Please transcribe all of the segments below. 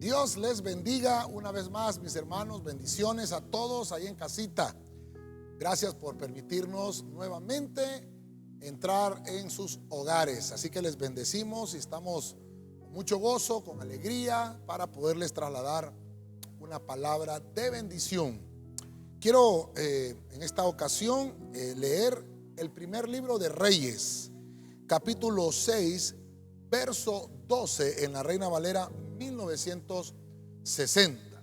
Dios les bendiga una vez más, mis hermanos. Bendiciones a todos ahí en casita. Gracias por permitirnos nuevamente entrar en sus hogares. Así que les bendecimos y estamos con mucho gozo, con alegría, para poderles trasladar una palabra de bendición. Quiero en esta ocasión leer el primer libro de Reyes, capítulo 6, verso 12 en la Reina Valera 1960.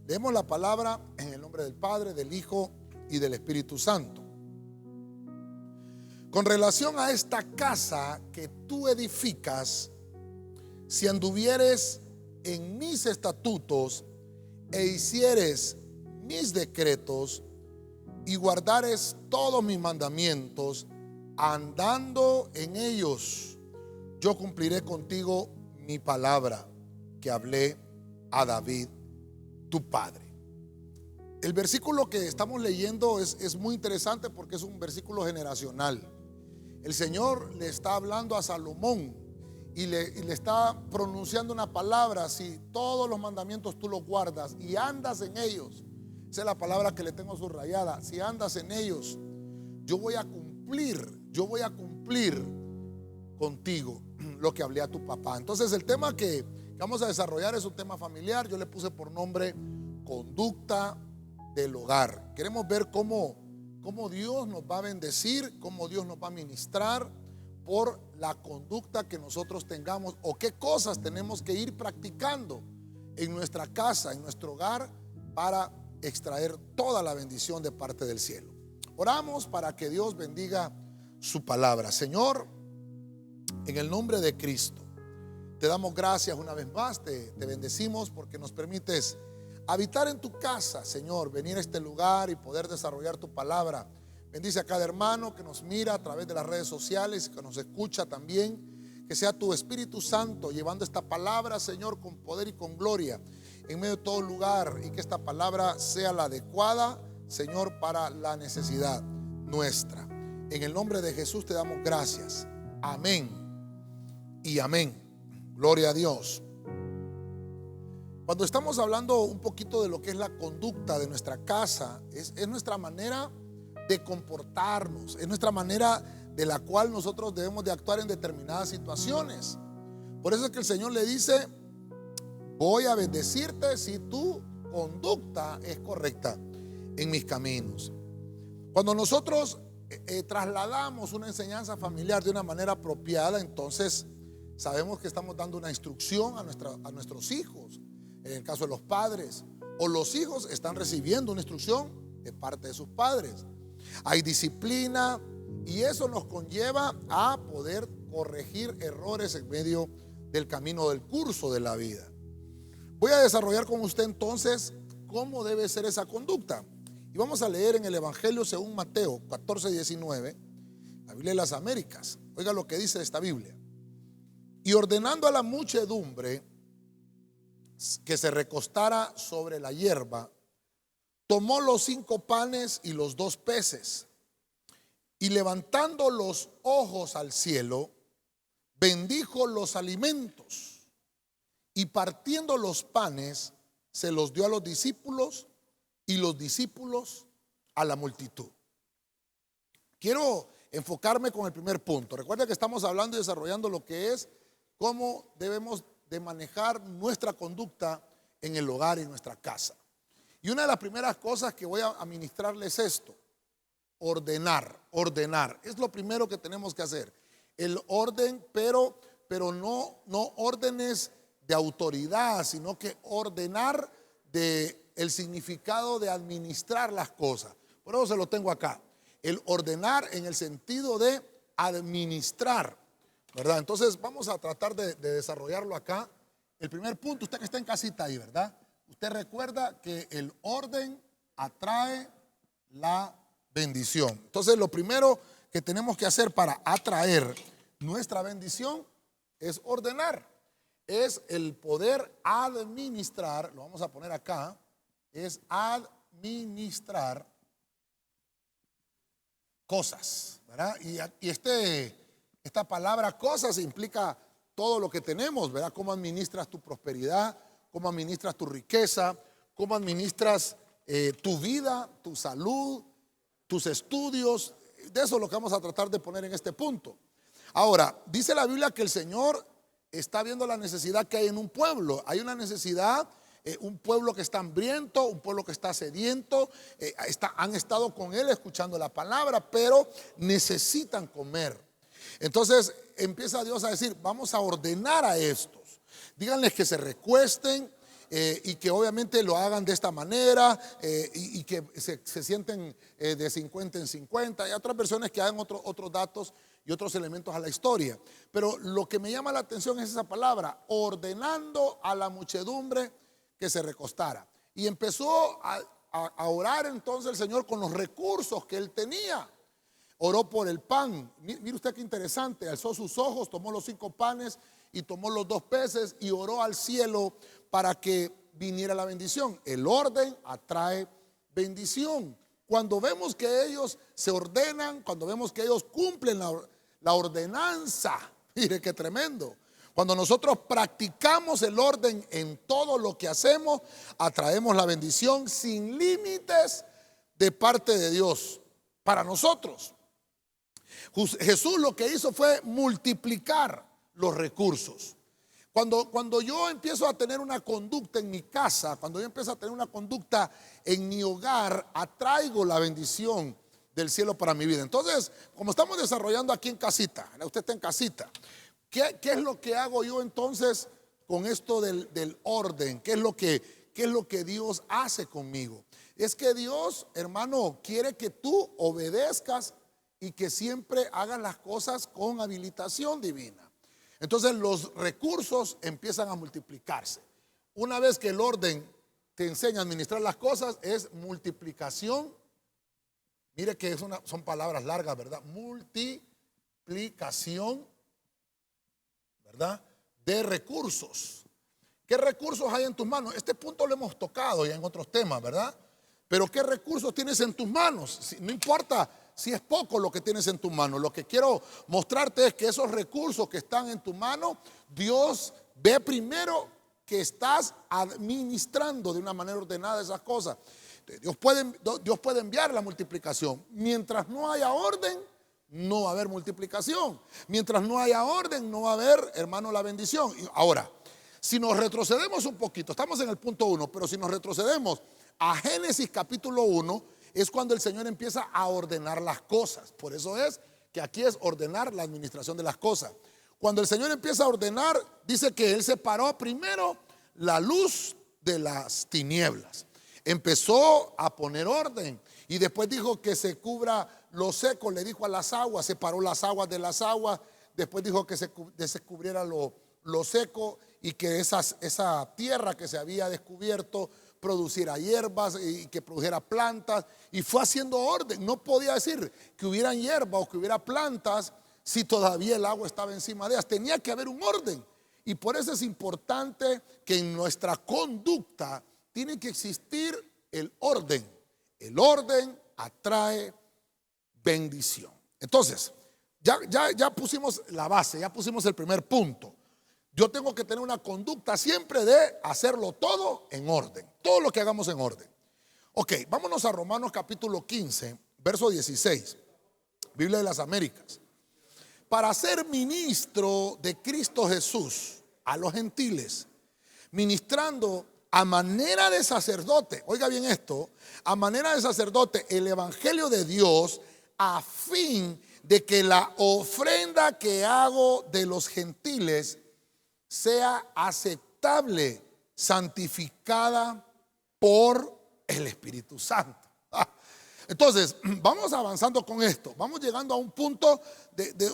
Leemos la palabra en el nombre del Padre, del Hijo y del Espíritu Santo. Con relación a esta casa que tú edificas, si anduvieres en mis estatutos e hicieres mis decretos y guardares todos mis mandamientos, andando en ellos, yo cumpliré contigo mi palabra que hablé a David, tu padre. El versículo que estamos leyendo es muy interesante porque es un versículo generacional. El Señor le está hablando a Salomón y le está pronunciando una palabra: si todos los mandamientos tú los guardas y andas en ellos. Esa es la palabra que le tengo subrayada. Si andas en ellos, yo voy a cumplir contigo lo que hablé a tu papá. Entonces el tema que vamos a desarrollar es un tema familiar. Yo le puse por nombre conducta del hogar. Queremos ver cómo Dios nos va a bendecir, cómo Dios nos va a ministrar por la conducta que nosotros tengamos, o qué cosas tenemos que ir practicando en nuestra casa, en nuestro hogar, para extraer toda la bendición de parte del cielo. Oramos para que Dios bendiga su palabra. Señor, en el nombre de Cristo, te damos gracias una vez más, te bendecimos porque nos permites habitar en tu casa, Señor, venir a este lugar y poder desarrollar tu palabra. Bendice a cada hermano que nos mira a través de las redes sociales y que nos escucha también. Que sea tu Espíritu Santo llevando esta palabra, Señor, con poder y con gloria en medio de todo lugar, y que esta palabra sea la adecuada, Señor, para la necesidad nuestra. En el nombre de Jesús te damos gracias. Amén y amén. Gloria a Dios. Cuando estamos hablando un poquito de lo que es la conducta de nuestra casa, es nuestra manera de comportarnos, es nuestra manera de la cual nosotros debemos de actuar en determinadas situaciones. Por eso es que el Señor le dice: voy a bendecirte si tu conducta es correcta en mis caminos. Cuando nosotros trasladamos una enseñanza familiar de una manera apropiada, entonces sabemos que estamos dando una instrucción a nuestros hijos. En el caso de los padres, o los hijos están recibiendo una instrucción de parte de sus padres. Hay disciplina y eso nos conlleva a poder corregir errores en medio del camino, del curso de la vida. Voy a desarrollar con usted entonces cómo debe ser esa conducta. Y vamos a leer en el Evangelio según Mateo 14:19, la Biblia de las Américas. Oiga lo que dice esta Biblia. Y ordenando a la muchedumbre que se recostara sobre la hierba, tomó los 5 panes y los 2 peces, y levantando los ojos al cielo, bendijo los alimentos, y partiendo los panes, se los dio a los discípulos, y los discípulos a la multitud. Quiero enfocarme con el primer punto. Recuerda que estamos hablando y desarrollando lo que es cómo debemos de manejar nuestra conducta en el hogar y en nuestra casa. Y una de las primeras cosas que voy a ministrarles es esto: ordenar. Es lo primero que tenemos que hacer. El orden, pero no órdenes de autoridad, sino que ordenar de el significado de administrar las cosas. Por eso se lo tengo acá. El ordenar en el sentido de administrar, ¿verdad? Entonces vamos a tratar de desarrollarlo acá. El primer punto, usted que está en casita ahí, ¿verdad? Usted recuerda que el orden atrae la bendición. Entonces lo primero que tenemos que hacer para atraer nuestra bendición es ordenar. Es el poder administrar, lo vamos a poner acá, es administrar cosas, ¿verdad? Y esta palabra cosas implica todo lo que tenemos, ¿verdad? Cómo administras tu prosperidad, cómo administras tu riqueza, cómo administras tu vida, tu salud, tus estudios. De eso es lo que vamos a tratar de poner en este punto. Ahora, dice la Biblia que el Señor está viendo la necesidad que hay en un pueblo. Hay una necesidad, un pueblo que está hambriento, un pueblo que está sediento, han estado con Él escuchando la palabra, pero necesitan comer. Entonces empieza Dios a decir, vamos a ordenar a estos. Díganles que se recuesten y que obviamente lo hagan de esta manera y que se sienten de 50 en 50. Hay otras versiones que hagan otros datos y otros elementos a la historia. Pero lo que me llama la atención es esa palabra, ordenando a la muchedumbre que se recostara. Y empezó a orar entonces el Señor con los recursos que Él tenía. Oró por el pan. Mire usted qué interesante. Alzó sus ojos, tomó los 5 panes y tomó los 2 peces y oró al cielo para que viniera la bendición. El orden atrae bendición. Cuando vemos que ellos se ordenan, cuando vemos que ellos cumplen la ordenanza, mire qué tremendo. Cuando nosotros practicamos el orden en todo lo que hacemos, atraemos la bendición sin límites de parte de Dios para nosotros. Jesús lo que hizo fue multiplicar los recursos. Cuando yo empiezo a tener una conducta en mi casa, cuando yo empiezo a tener una conducta en mi hogar, atraigo la bendición del cielo para mi vida. Entonces, como estamos desarrollando aquí en casita, usted está en casita, ¿qué es lo que hago yo entonces con esto del orden? ¿Qué es lo que Dios hace conmigo? Es que Dios, hermano, quiere que tú obedezcas y que siempre hagas las cosas con habilitación divina. Entonces los recursos empiezan a multiplicarse. Una vez que el orden te enseña a administrar las cosas, es multiplicación. Mire que son palabras largas, ¿verdad? Multiplicación, ¿verdad? De recursos. ¿Qué recursos hay en tus manos? Este punto lo hemos tocado ya en otros temas, ¿verdad? Pero ¿qué recursos tienes en tus manos? No importa si es poco lo que tienes en tu mano. Lo que quiero mostrarte es que esos recursos que están en tu mano, Dios ve primero que estás administrando de una manera ordenada esas cosas. Dios puede enviar la multiplicación. Mientras no haya orden, no va a haber multiplicación. Mientras no haya orden, no va a haber, hermano, la bendición. Ahora, si nos retrocedemos un poquito, estamos en el punto 1, pero si nos retrocedemos a Génesis capítulo 1, es cuando el Señor empieza a ordenar las cosas. Por eso es que aquí es ordenar la administración de las cosas. Cuando el Señor empieza a ordenar, dice que Él separó primero la luz de las tinieblas. Empezó a poner orden y después dijo que se cubra lo seco, le dijo a las aguas, separó las aguas de las aguas. Después dijo que se cubriera lo seco y que esa tierra que se había descubierto produciera hierbas y que produjera plantas, y fue haciendo orden. No podía decir que hubieran hierbas o que hubiera plantas si todavía el agua estaba encima de ellas. Tenía que haber un orden, y por eso es importante que en nuestra conducta tiene que existir el orden. El orden atrae bendición. Entonces, ya pusimos la base, ya pusimos el primer punto. Yo tengo que tener una conducta siempre de hacerlo todo en orden. Todo lo que hagamos en orden. Ok, vámonos a Romanos capítulo 15, verso 16. Biblia de las Américas. Para ser ministro de Cristo Jesús a los gentiles, ministrando a manera de sacerdote, oiga bien esto, a manera de sacerdote el evangelio de Dios, a fin de que la ofrenda que hago de los gentiles sea aceptable, santificada por el Espíritu Santo. Entonces, vamos avanzando con esto. Vamos llegando a un punto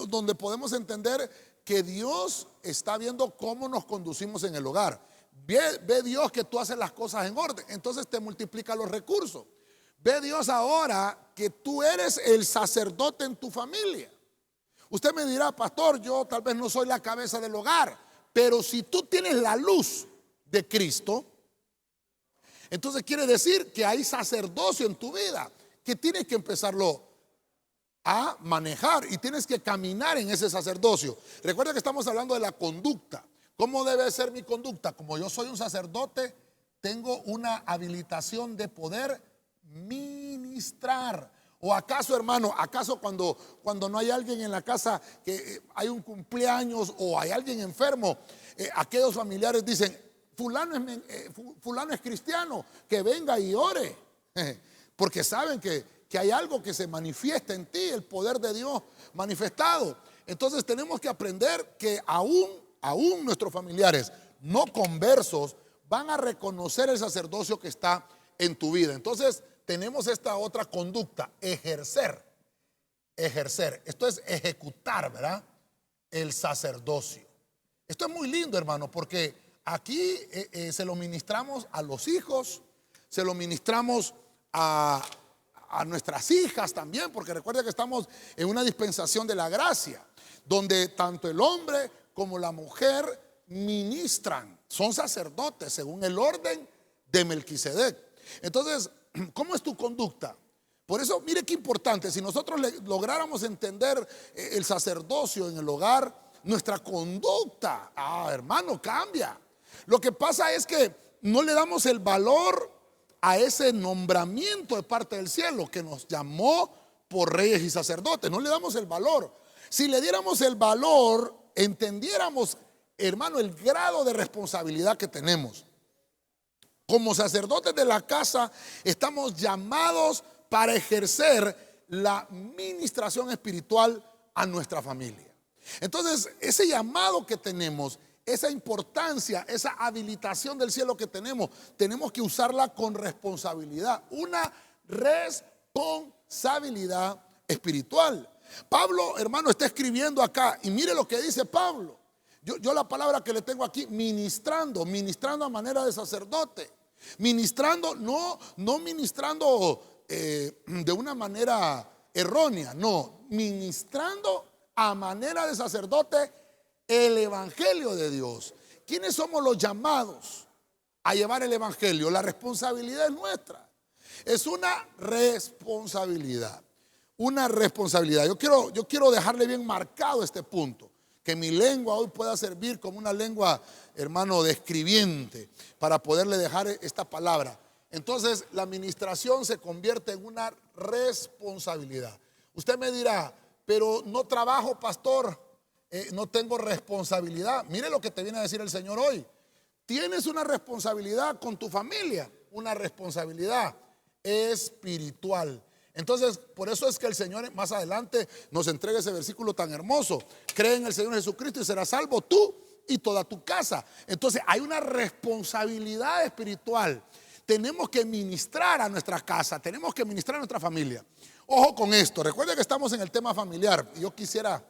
donde podemos entender que Dios está viendo cómo nos conducimos en el hogar. Ve Dios que tú haces las cosas en orden, entonces te multiplica los recursos. Ve Dios ahora que tú eres el sacerdote en tu familia. Usted me dirá, pastor, yo tal vez no soy la cabeza del hogar, pero si tú tienes la luz de Cristo, entonces quiere decir que hay sacerdocio en tu vida, que tienes que empezarlo a manejar y tienes que caminar en ese sacerdocio. Recuerda que estamos hablando de la conducta. ¿Cómo debe ser mi conducta? Como yo soy un sacerdote, tengo una habilitación de poder ministrar. ¿O acaso, hermano, acaso cuando no hay alguien en la casa, que hay un cumpleaños o hay alguien enfermo, aquellos familiares dicen, fulano es cristiano, que venga y ore? Porque saben que hay algo que se manifiesta en ti, el poder de Dios manifestado. Entonces tenemos que aprender que aún nuestros familiares no conversos van a reconocer el sacerdocio que está en tu vida. Entonces tenemos esta otra conducta, ejercer. Esto es ejecutar, ¿verdad? El sacerdocio. Esto es muy lindo, hermano, porque aquí se lo ministramos a los hijos, se lo ministramos a nuestras hijas también, porque recuerda que estamos en una dispensación de la gracia, donde tanto el hombre como la mujer ministran, son sacerdotes según el orden de Melquisedec. Entonces, ¿cómo es tu conducta? Por eso, mire qué importante, si nosotros lográramos entender el sacerdocio en el hogar, nuestra conducta, hermano, cambia. Lo que pasa es que no le damos el valor a ese nombramiento de parte del cielo que nos llamó por reyes y sacerdotes. No le damos el valor. Si le diéramos el valor, entendiéramos, hermano, el grado de responsabilidad que tenemos. Como sacerdotes de la casa estamos llamados para ejercer la ministración espiritual a nuestra familia. Entonces, ese llamado que tenemos, esa importancia, esa habilitación del cielo que tenemos que usarla con responsabilidad, una responsabilidad espiritual. Pablo, hermano, está escribiendo acá y mire lo que dice Pablo. Yo la palabra que le tengo aquí, ministrando a manera de sacerdote. Ministrando, no ministrando de una manera errónea, no, ministrando a manera de sacerdote el evangelio de Dios. ¿Quiénes somos los llamados a llevar el evangelio? La responsabilidad es nuestra. Es una responsabilidad. Una responsabilidad. Yo quiero dejarle bien marcado este punto. Que mi lengua hoy pueda servir como una lengua, hermano, de escribiente para poderle dejar esta palabra. Entonces la administración se convierte en una responsabilidad. Usted me dirá, pero no trabajo, pastor, no tengo responsabilidad. Mire lo que te viene a decir el Señor hoy. Tienes una responsabilidad con tu familia, una responsabilidad espiritual. Entonces, por eso es que el Señor más adelante nos entrega ese versículo tan hermoso. Cree en el Señor Jesucristo y serás salvo tú y toda tu casa. Entonces, hay una responsabilidad espiritual. Tenemos que ministrar a nuestra casa, tenemos que ministrar a nuestra familia. Ojo con esto, recuerden que estamos en el tema familiar. Yo quisiera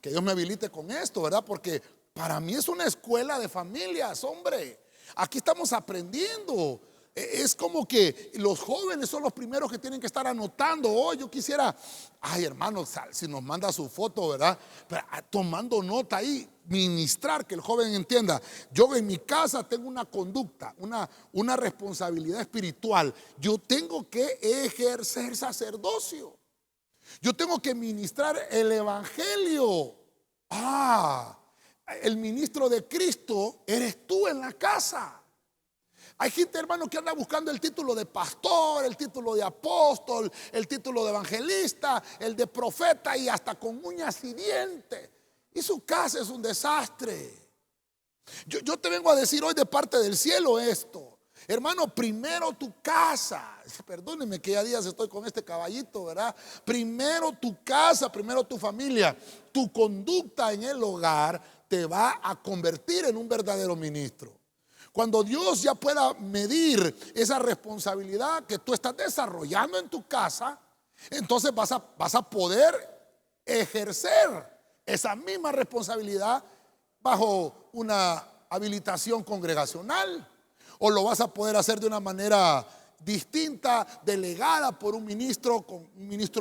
que Dios me habilite con esto, ¿verdad? Porque para mí es una escuela de familias, hombre. Aquí estamos aprendiendo. Es como que los jóvenes son los primeros que tienen que estar anotando. Oh, yo quisiera, hermano, si nos manda su foto, ¿verdad? Pero, tomando nota ahí, ministrar, que el joven entienda. Yo en mi casa tengo una conducta, una responsabilidad espiritual. Yo tengo que ejercer sacerdocio. Yo tengo que ministrar el evangelio. El ministro de Cristo eres tú en la casa. Hay gente, hermano, que anda buscando el título de pastor, el título de apóstol, el título de evangelista, el de profeta y hasta con uñas y dientes. Y su casa es un desastre. Yo te vengo a decir hoy de parte del cielo esto. Hermano, primero tu casa. Perdónenme que ya días estoy con este caballito, ¿verdad? Primero tu casa, primero tu familia. Tu conducta en el hogar te va a convertir en un verdadero ministro. Cuando Dios ya pueda medir esa responsabilidad que tú estás desarrollando en tu casa, entonces vas a poder ejercer esa misma responsabilidad bajo una habilitación congregacional, o lo vas a poder hacer de una manera distinta, delegada por un ministro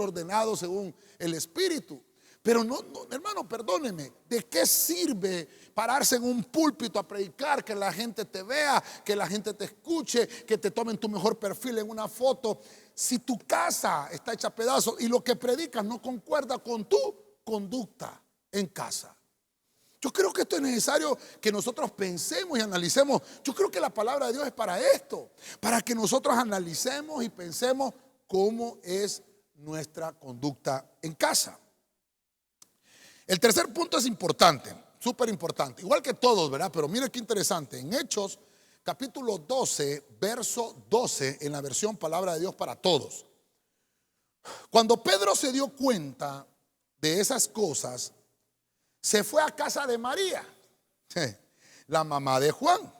ordenado según el Espíritu. Pero no, hermano, perdóneme, ¿de qué sirve pararse en un púlpito a predicar, que la gente te vea, que la gente te escuche, que te tomen tu mejor perfil en una foto, si tu casa está hecha a pedazos y lo que predicas no concuerda con tu conducta en casa? Yo creo que esto es necesario que nosotros pensemos y analicemos. Yo creo que la palabra de Dios es para esto, para que nosotros analicemos y pensemos cómo es nuestra conducta en casa. El tercer punto es importante, súper importante, igual que todos, ¿verdad? Pero mire qué interesante. En Hechos, capítulo 12, verso 12, en la versión Palabra de Dios para Todos. Cuando Pedro se dio cuenta de esas cosas, se fue a casa de María, la mamá de Juan,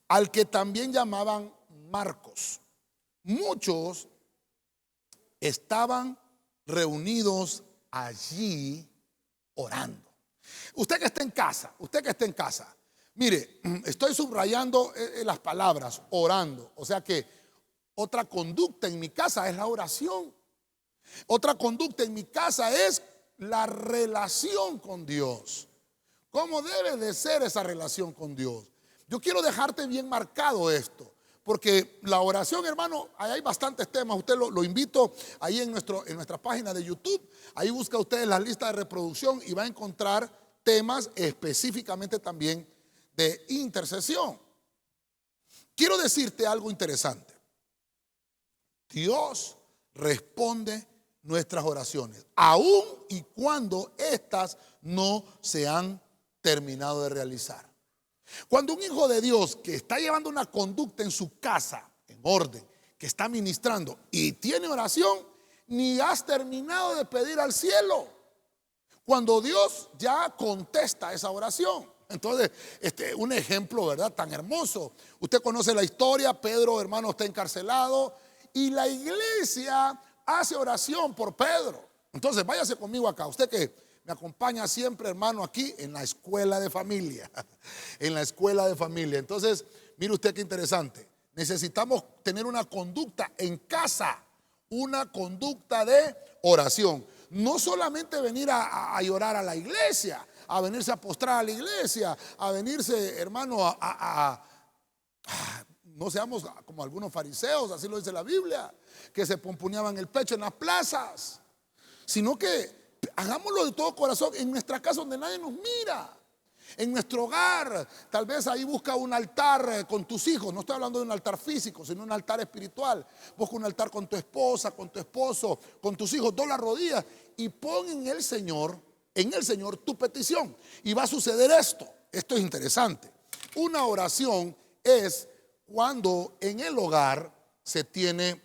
al que también llamaban Marcos. Muchos estaban reunidos allí orando. Usted que está en casa, mire, estoy subrayando las palabras orando. O sea que otra conducta en mi casa es la oración. Otra conducta en mi casa es la relación con Dios. ¿Cómo debe de ser esa relación con Dios? Yo quiero dejarte bien marcado esto, porque la oración, hermano, ahí hay bastantes temas. Usted lo invito ahí en nuestra página de YouTube. Ahí busca usted la lista de reproducción y va a encontrar temas específicamente también de intercesión. Quiero decirte algo interesante. Dios responde nuestras oraciones, aun y cuando éstas no se han terminado de realizar. Cuando un hijo de Dios que está llevando una conducta en su casa, en orden, que está ministrando y tiene oración, ni has terminado de pedir al cielo, cuando Dios ya contesta esa oración. Entonces, un ejemplo, ¿verdad? Tan hermoso. Usted conoce la historia. Pedro, hermano, está encarcelado y la iglesia hace oración por Pedro. Entonces, váyase conmigo acá. Usted que me acompaña siempre, hermano, aquí en la escuela de familia. En la escuela de familia. Entonces, mire usted qué interesante. Necesitamos tener una conducta en casa, una conducta de oración. No solamente venir a llorar a la iglesia, a venirse a postrar a la iglesia, a venirse, hermano, no seamos como algunos fariseos, así lo dice la Biblia, que se pomponeaban el pecho en las plazas, sino que hagámoslo de todo corazón en nuestra casa donde nadie nos mira. En nuestro hogar, tal vez ahí busca un altar con tus hijos. No estoy hablando de un altar físico, sino un altar espiritual. Busca un altar con tu esposa, con tu esposo, con tus hijos. Dobla las rodillas y pon en el Señor tu petición. Y va a suceder esto. Esto es interesante. Una oración es cuando en el hogar se tiene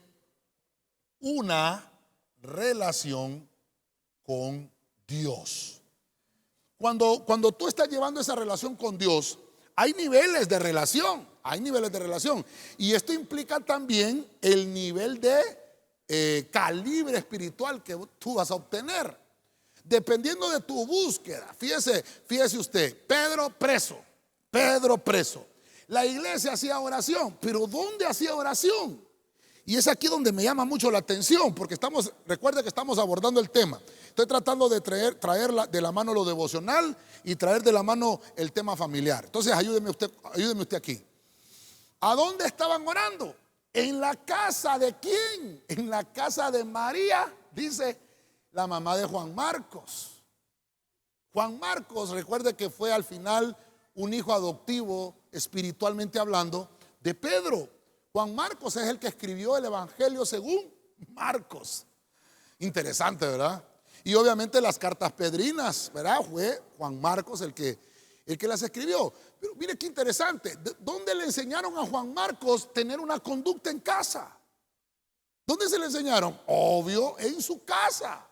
una relación con Dios. Cuando tú estás llevando esa relación con Dios, hay niveles de relación, y esto implica también el nivel de calibre espiritual que tú vas a obtener, dependiendo de tu búsqueda. Fíjese usted, Pedro preso, la iglesia hacía oración, pero ¿dónde hacía oración? Y es aquí donde me llama mucho la atención, porque recuerde que estamos abordando el tema. Estoy tratando de traer de la mano lo devocional y traer de la mano el tema familiar. Entonces ayúdeme usted aquí. ¿A dónde estaban orando? ¿En la casa de quién? En la casa de María, dice la mamá de Juan Marcos. Juan Marcos, recuerde que fue al final un hijo adoptivo, espiritualmente hablando, de Pedro. Juan Marcos es el que escribió el Evangelio según Marcos. Interesante, ¿verdad? Y obviamente las cartas pedrinas, ¿verdad? Fue Juan Marcos el que las escribió. Pero mire qué interesante. ¿Dónde le enseñaron a Juan Marcos tener una conducta en casa? ¿Dónde se le enseñaron? Obvio, en su casa.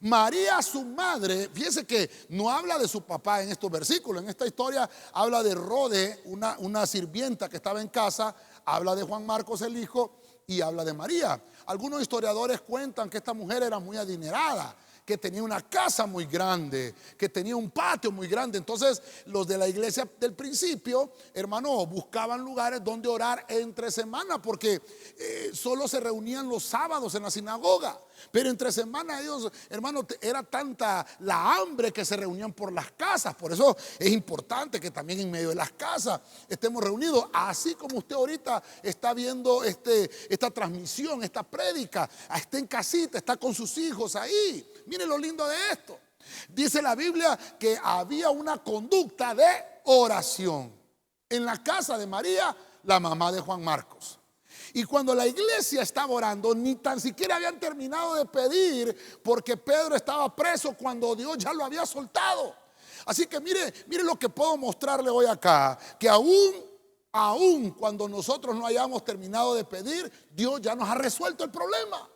María, su madre, fíjese que no habla de su papá en estos versículos. En esta historia habla de Rode, una sirvienta que estaba en casa. Habla de Juan Marcos el hijo y habla de María. Algunos historiadores cuentan que esta mujer era muy adinerada, que tenía una casa muy grande, que tenía un patio muy grande. Entonces los de la iglesia del principio, hermano, buscaban lugares donde orar entre semana, porque solo se reunían los sábados en la sinagoga. Pero entre semana ellos, hermano, era tanta la hambre que se reunían por las casas. Por eso es importante que también en medio de las casas estemos reunidos. Así como usted ahorita está viendo esta transmisión, esta prédica, está en casita, está con sus hijos ahí. Mire lo lindo de esto. Dice la Biblia que había una conducta de oración en la casa de María, la mamá de Juan Marcos. Y cuando la iglesia estaba orando, ni tan siquiera habían terminado de pedir, porque Pedro estaba preso cuando Dios ya lo había soltado. Así que mire lo que puedo mostrarle hoy acá, que aún cuando nosotros no hayamos terminado de pedir, Dios ya nos ha resuelto el problema.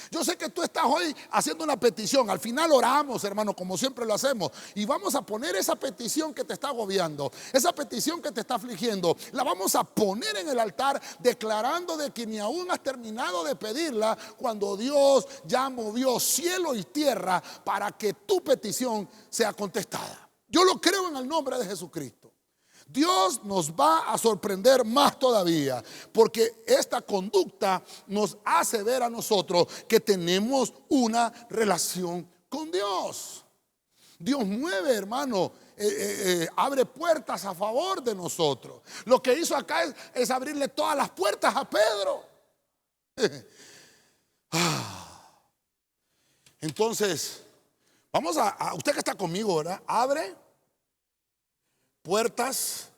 Yo sé que tú estás hoy haciendo una petición. Al final oramos, hermano, como siempre lo hacemos, y vamos a poner esa petición que te está agobiando, esa petición que te está afligiendo, la vamos a poner en el altar, declarando de que ni aún has terminado de pedirla, cuando Dios ya movió cielo y tierra para que tu petición sea contestada. Yo lo creo en el nombre de Jesucristo. Dios nos va a sorprender más todavía, porque esta conducta nos hace ver a nosotros que tenemos una relación con Dios. Dios mueve, hermano, abre puertas a favor de nosotros. Lo que hizo acá es abrirle todas las puertas a Pedro. Entonces, vamos a usted que está conmigo, ¿verdad? Abre puertas,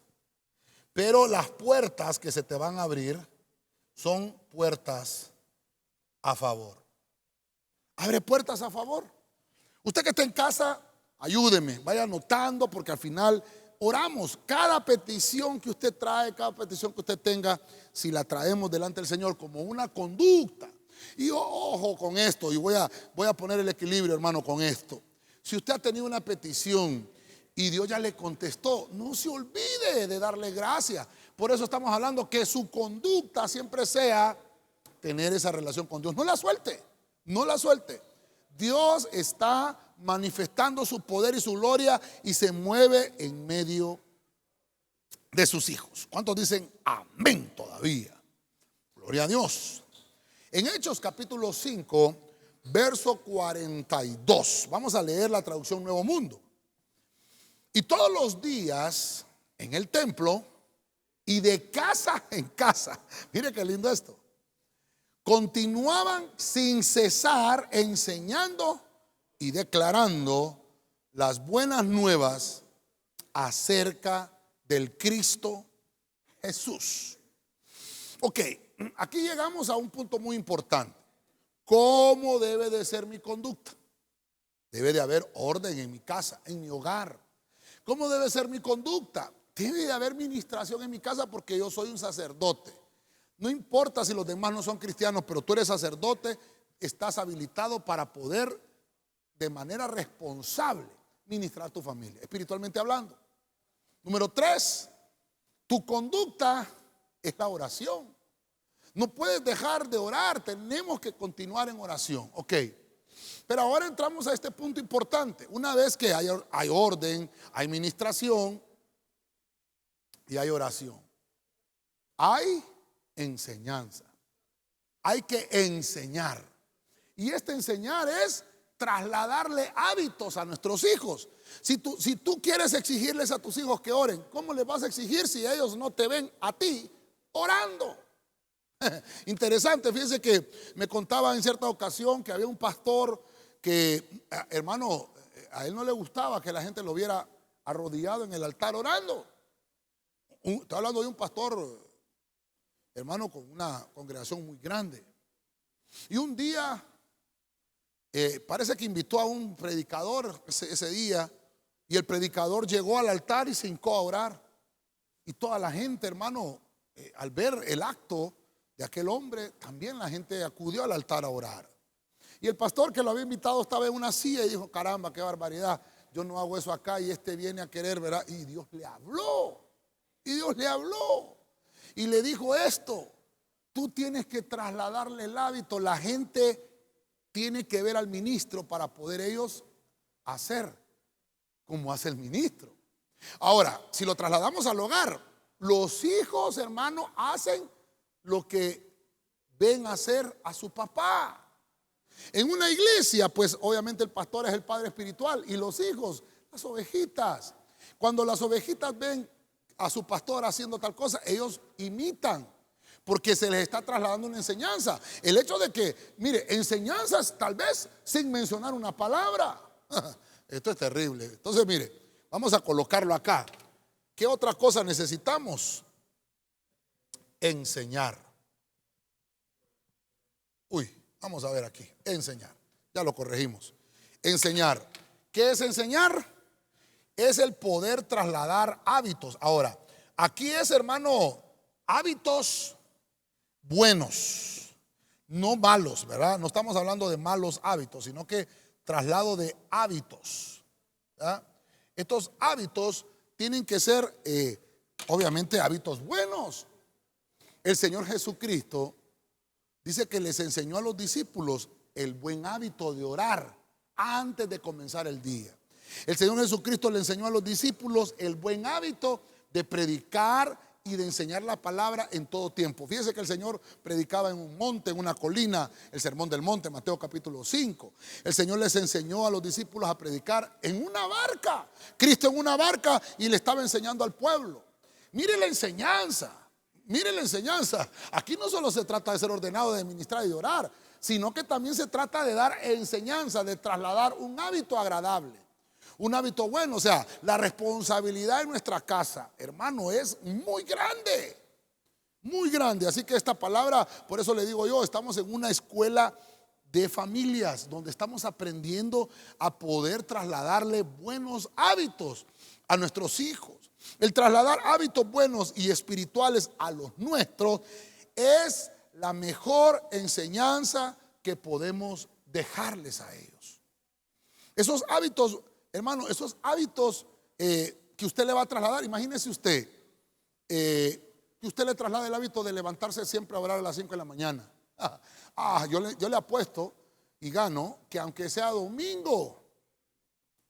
pero las puertas que se te van a abrir son puertas a favor. Abre puertas a favor. Usted que está en casa, ayúdeme, vaya anotando, porque al final oramos. Cada petición que usted trae, cada petición que usted tenga, si la traemos delante del Señor como una conducta. Y ojo con esto, y voy a poner el equilibrio, hermano, con esto. Si usted ha tenido una petición y Dios ya le contestó, no se olvide de darle gracias. Por eso estamos hablando que su conducta siempre sea tener esa relación con Dios. No la suelte, no la suelte. Dios está manifestando su poder y su gloria y se mueve en medio de sus hijos. ¿Cuántos dicen amén todavía? Gloria a Dios. En Hechos capítulo 5, verso 42, vamos a leer la traducción Nuevo Mundo. Y todos los días en el templo y de casa en casa, mire qué lindo esto, continuaban sin cesar enseñando y declarando las buenas nuevas acerca del Cristo Jesús. Ok, aquí llegamos a un punto muy importante. ¿Cómo debe de ser mi conducta? Debe de haber orden en mi casa, en mi hogar. ¿Cómo debe ser mi conducta? Debe de haber ministración en mi casa, porque yo soy un sacerdote. No importa si los demás no son cristianos, pero tú eres sacerdote, estás habilitado para poder de manera responsable ministrar a tu familia, espiritualmente hablando. Número 3, tu conducta es la oración. No puedes dejar de orar, tenemos que continuar en oración. Ok. Pero ahora entramos a este punto importante. Una vez que hay orden, hay ministración y hay oración, hay enseñanza. Hay que enseñar. Y este enseñar es trasladarle hábitos a nuestros hijos. Si tú quieres exigirles a tus hijos que oren, ¿cómo les vas a exigir si ellos no te ven a ti orando? Interesante, fíjense que me contaba en cierta ocasión que había un pastor que, hermano, a él no le gustaba que la gente lo viera arrodillado en el altar orando. Estoy hablando de un pastor, hermano, con una congregación muy grande. Y un día, parece que invitó a un predicador ese día, y el predicador llegó al altar y se hincó a orar. Y toda la gente, hermano, al ver el acto de aquel hombre, también la gente acudió al altar a orar. Y el pastor que lo había invitado estaba en una silla y dijo: caramba, qué barbaridad, yo no hago eso acá, y este viene a querer, ¿verdad? Y Dios le habló. Y Dios le habló. Y le dijo esto: tú tienes que trasladarle el hábito. La gente tiene que ver al ministro para poder ellos hacer como hace el ministro. Ahora, si lo trasladamos al hogar, los hijos, hermano, hacen lo que ven hacer a su papá. En una iglesia, pues obviamente el pastor es el padre espiritual, y los hijos, las ovejitas. Cuando las ovejitas ven a su pastor haciendo tal cosa, ellos imitan, porque se les está trasladando una enseñanza. El hecho de que, mire, enseñanzas tal vez sin mencionar una palabra. Esto es terrible. Entonces, mire, vamos a colocarlo acá. ¿Qué otra cosa necesitamos? Enseñar. Uy, vamos a ver aquí. Enseñar. Ya lo corregimos. Enseñar. ¿Qué es enseñar? Es el poder trasladar hábitos. Ahora, aquí es, hermano, hábitos buenos, no malos, ¿verdad? No estamos hablando de malos hábitos, sino que traslado de hábitos, ¿verdad? Estos hábitos tienen que ser, obviamente, hábitos buenos. El Señor Jesucristo dice que les enseñó a los discípulos el buen hábito de orar antes de comenzar el día. El Señor Jesucristo le enseñó a los discípulos el buen hábito de predicar y de enseñar la palabra en todo tiempo. Fíjese que el Señor predicaba en un monte, en una colina, el sermón del monte, Mateo capítulo 5. El Señor les enseñó a los discípulos a predicar en una barca. Cristo en una barca y le estaba enseñando al pueblo. Mire la enseñanza. Mire la enseñanza. Aquí no solo se trata de ser ordenado, de ministrar y de orar, sino que también se trata de dar enseñanza, de trasladar un hábito agradable, un hábito bueno. O sea, la responsabilidad en nuestra casa, hermano, es muy grande, muy grande. Así que esta palabra, por eso le digo yo, estamos en una escuela de familias donde estamos aprendiendo a poder trasladarle buenos hábitos a nuestros hijos. El trasladar hábitos buenos y espirituales a los nuestros es la mejor enseñanza que podemos dejarles a ellos. Esos hábitos, hermano, esos hábitos que usted le va a trasladar, imagínese usted que usted le traslade el hábito de levantarse siempre a orar a las 5 de la mañana. Yo le apuesto y gano que aunque sea domingo,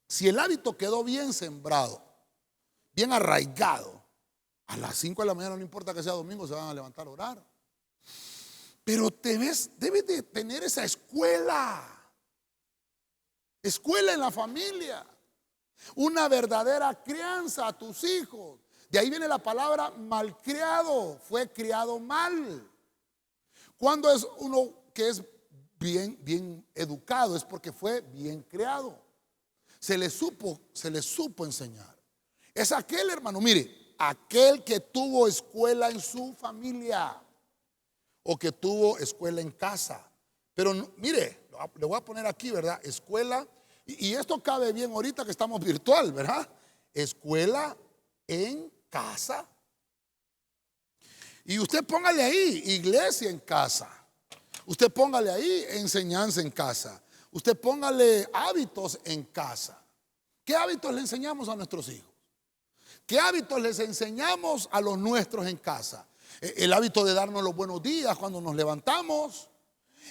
si el hábito quedó bien sembrado, bien arraigado, a las 5 de la mañana, no importa que sea domingo, se van a levantar a orar. Pero debes de tener esa escuela en la familia, una verdadera crianza a tus hijos. De ahí viene la palabra malcriado, fue criado mal. Cuando es uno que es bien educado, es porque fue bien criado. Se le supo enseñar. Es aquel, hermano, mire, aquel que tuvo escuela en su familia o que tuvo escuela en casa. Pero mire, le voy a poner aquí, ¿verdad? Escuela, y esto cabe bien ahorita que estamos virtual, ¿verdad? Escuela en casa. Y usted póngale ahí, iglesia en casa. Usted póngale ahí, enseñanza en casa. Usted póngale hábitos en casa. ¿Qué hábitos le enseñamos a nuestros hijos? ¿Qué hábitos les enseñamos a los nuestros en casa? El hábito de darnos los buenos días cuando nos levantamos.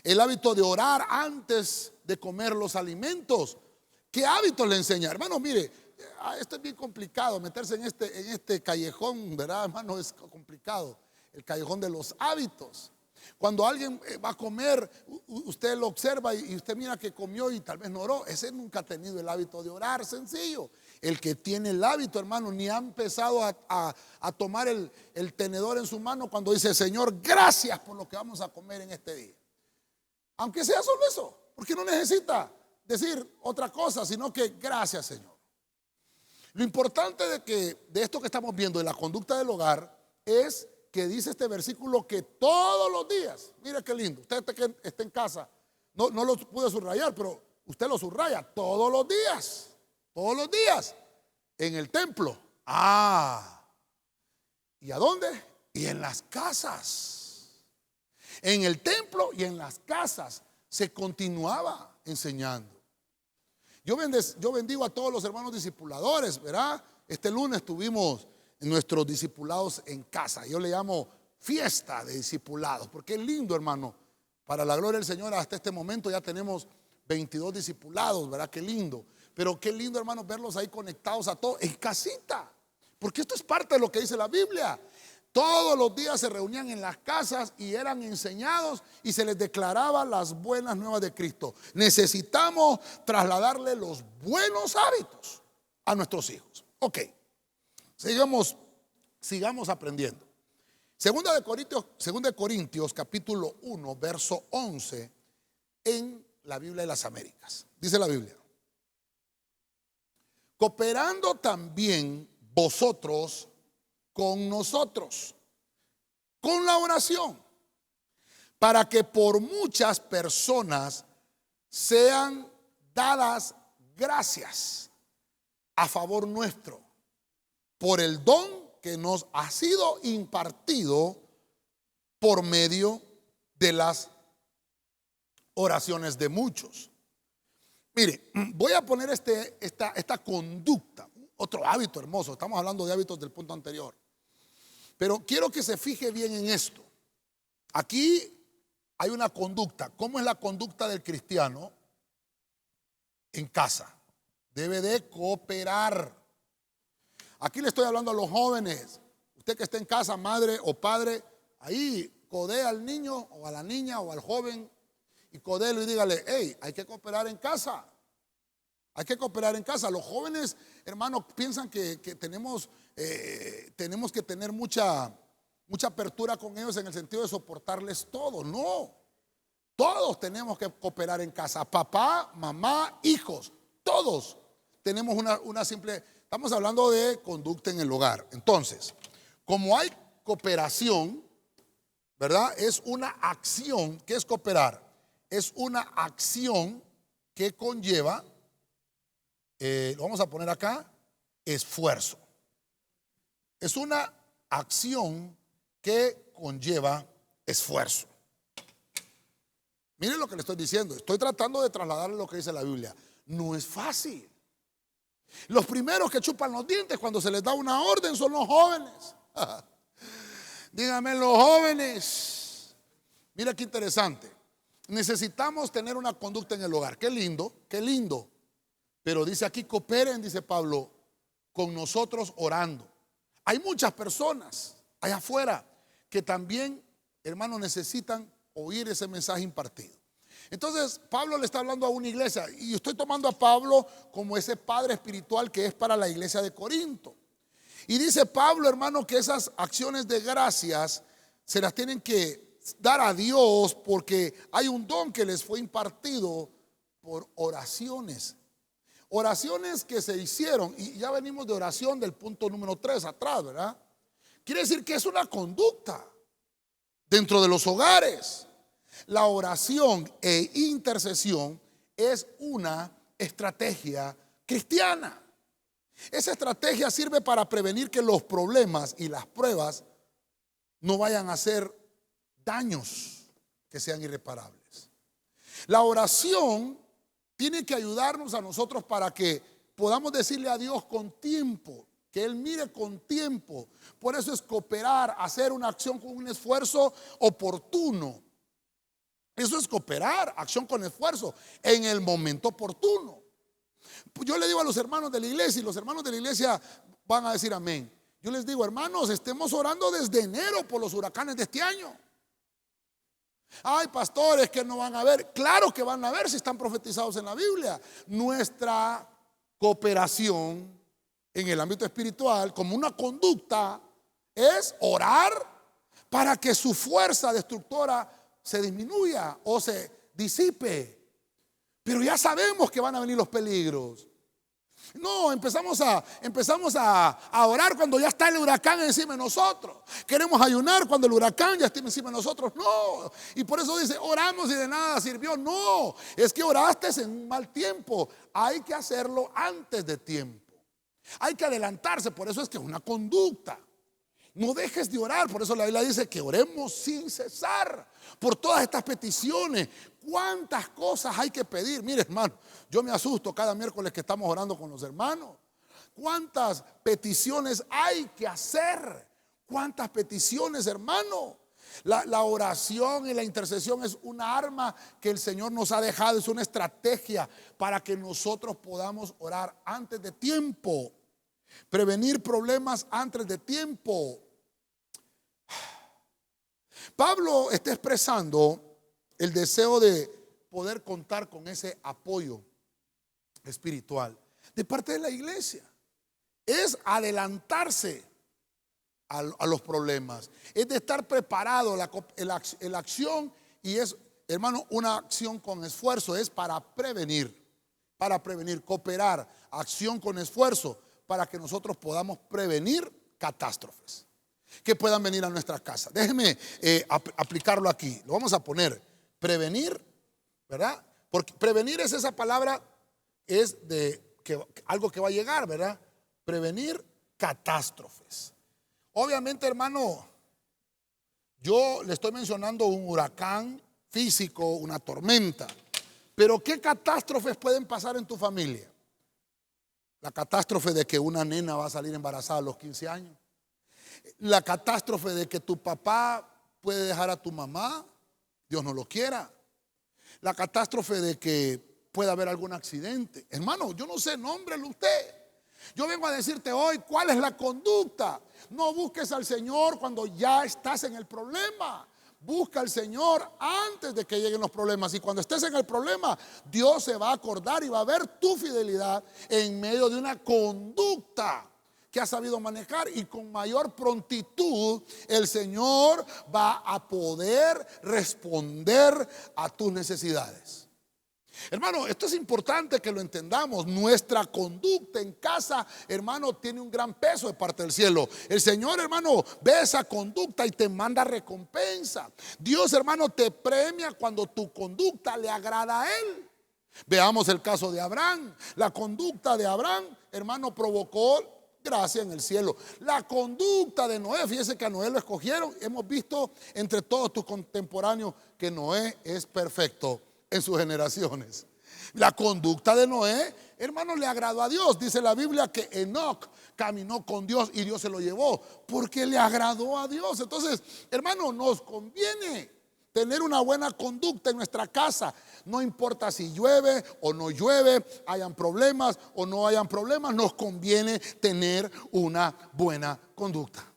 El hábito de orar antes de comer los alimentos. ¿Qué hábitos le enseña? Hermano, mire, esto es bien complicado. Meterse en este callejón, ¿verdad, hermano? Es complicado. El callejón de los hábitos. Cuando alguien va a comer, usted lo observa y usted mira que comió y tal vez no oró. Ese nunca ha tenido el hábito de orar, sencillo. El que tiene el hábito, hermano, ni ha empezado a tomar el tenedor en su mano cuando dice: Señor, gracias por lo que vamos a comer en este día. Aunque sea solo eso, porque no necesita decir otra cosa, sino que gracias, Señor. Lo importante de esto que estamos viendo, de la conducta del hogar, es que dice este versículo que todos los días, mire qué lindo, usted que está en casa, no lo pude subrayar, pero usted lo subraya, todos los días, en el templo. ¿Y a dónde? Y en las casas. En el templo y en las casas se continuaba enseñando. Yo bendigo a todos los hermanos discipuladores, ¿verdad? Este lunes tuvimos nuestros discipulados en casa. Yo le llamo fiesta de discipulados, porque es lindo, hermano. Para la gloria del Señor, hasta este momento ya tenemos 22 discipulados, ¿verdad? Qué lindo. Pero qué lindo, hermano, verlos ahí conectados a todos en casita. Porque esto es parte de lo que dice la Biblia. Todos los días se reunían en las casas y eran enseñados y se les declaraba las buenas nuevas de Cristo. Necesitamos trasladarle los buenos hábitos a nuestros hijos. Ok. Sigamos aprendiendo. Segunda de Corintios capítulo 1 verso 11 en la Biblia de las Américas. Dice la Biblia: cooperando también vosotros con nosotros, con la oración, para que por muchas personas sean dadas gracias a favor nuestro, por el don que nos ha sido impartido por medio de las oraciones de muchos. Mire, voy a poner esta conducta, otro hábito hermoso. Estamos hablando de hábitos del punto anterior, pero quiero que se fije bien en esto. Aquí hay una conducta. ¿Cómo es la conducta del cristiano en casa? Debe de cooperar. Aquí le estoy hablando a los jóvenes. Usted que está en casa, madre o padre, ahí codea al niño o a la niña o al joven y codelo y dígale: hey, hay que cooperar en casa. Hay que cooperar en casa. Los jóvenes, hermanos, piensan que tenemos que tener mucha apertura con ellos en el sentido de soportarles todo. No, todos tenemos que cooperar en casa. Papá, mamá, hijos, todos tenemos una simple. Estamos hablando de conducta en el hogar. Entonces, como hay cooperación, ¿verdad? Es una acción. ¿Qué es cooperar? Es una acción que conlleva, lo vamos a poner acá, esfuerzo. Es una acción que conlleva esfuerzo. Miren lo que le estoy diciendo. Estoy tratando de trasladarle lo que dice la Biblia. No es fácil. Los primeros que chupan los dientes cuando se les da una orden son los jóvenes. Díganme, los jóvenes. Mira qué interesante. Necesitamos tener una conducta en el hogar. Qué lindo, qué lindo. Pero dice aquí: cooperen, dice Pablo, con nosotros orando. Hay muchas personas allá afuera que también, hermanos, necesitan oír ese mensaje impartido. Entonces Pablo le está hablando a una iglesia, y estoy tomando a Pablo como ese padre espiritual que es para la iglesia de Corinto. Y dice Pablo, hermano, que esas acciones de gracias se las tienen que dar a Dios, porque hay un don que les fue impartido por oraciones. Oraciones que se hicieron, y ya venimos de oración del punto número 3 atrás, ¿verdad? Quiere decir que es una conducta dentro de los hogares. La oración e intercesión es una estrategia cristiana. Esa estrategia sirve para prevenir que los problemas y las pruebas no vayan a hacer daños que sean irreparables. La oración tiene que ayudarnos a nosotros para que podamos decirle a Dios con tiempo, que Él mire con tiempo. Por eso es cooperar, hacer una acción con un esfuerzo oportuno. Eso es cooperar, acción con esfuerzo, en el momento oportuno. Yo le digo a los hermanos de la iglesia, y los hermanos de la iglesia van a decir amén. Yo les digo: hermanos, estemos orando desde enero por los huracanes de este año. Ay, pastores, que no van a ver. Claro que van a ver si están profetizados en la Biblia. Nuestra cooperación en el ámbito espiritual, como una conducta, es orar para que su fuerza destructora se disminuya o se disipe. Pero ya sabemos que van a venir los peligros. No, empezamos a orar cuando ya está el huracán encima de nosotros. Queremos ayunar cuando el huracán ya está encima de nosotros. No, y por eso dice: oramos y de nada sirvió. No, es que oraste en un mal tiempo. Hay que hacerlo antes de tiempo. Hay que adelantarse. Por eso es que es una conducta. No dejes de orar. Por eso la Biblia dice que oremos sin cesar por todas estas peticiones. ¿Cuántas cosas hay que pedir? Mire, hermano, yo me asusto cada miércoles que estamos orando con los hermanos. ¿Cuántas peticiones hay que hacer? ¿Cuántas peticiones, hermano? La oración y la intercesión es una arma que el Señor nos ha dejado. Es una estrategia para que nosotros podamos orar antes de tiempo. Prevenir problemas antes de tiempo. Pablo está expresando el deseo de poder contar con ese apoyo espiritual de parte de la iglesia. Es adelantarse a los problemas. Es de estar preparado. La acción, y es, hermano, una acción con esfuerzo, es para prevenir para prevenir, cooperar, acción con esfuerzo, para que nosotros podamos prevenir catástrofes que puedan venir a nuestra casa. Déjeme aplicarlo aquí. Lo vamos a poner, prevenir, ¿verdad? Porque prevenir es esa palabra, es de que, algo que va a llegar, ¿verdad? Prevenir catástrofes. Obviamente, hermano, yo le estoy mencionando un huracán físico, una tormenta. Pero ¿qué catástrofes pueden pasar en tu familia? La catástrofe de que una nena va a salir embarazada a los 15 años. La catástrofe de que tu papá puede dejar a tu mamá, Dios no lo quiera. La catástrofe de que pueda haber algún accidente. Hermano, yo no sé, nómbrelo usted. Yo vengo a decirte hoy cuál es la conducta. No busques al Señor cuando ya estás en el problema. Busca al Señor antes de que lleguen los problemas. Y cuando estés en el problema, Dios se va a acordar y va a ver tu fidelidad en medio de una conducta que has sabido manejar. Y con mayor prontitud el Señor va a poder responder a tus necesidades. Hermano, esto es importante que lo entendamos. Nuestra conducta en casa, hermano, tiene un gran peso de parte del cielo. El Señor, hermano, ve esa conducta y te manda recompensa. Dios, hermano, te premia cuando tu conducta le agrada a Él. Veamos el caso de Abraham. La conducta de Abraham, hermano, provocó gracia en el cielo. La conducta de Noé, fíjese que a Noé lo escogieron. Hemos visto entre todos tus contemporáneos que Noé es perfecto en sus generaciones. La conducta de Noé, hermano, le agradó a Dios. Dice la Biblia que Enoc caminó con Dios y Dios se lo llevó porque le agradó a Dios. Entonces, hermano, nos conviene tener una buena conducta en nuestra casa. No importa si llueve o no llueve, hayan problemas o no hayan problemas, nos conviene tener una buena conducta.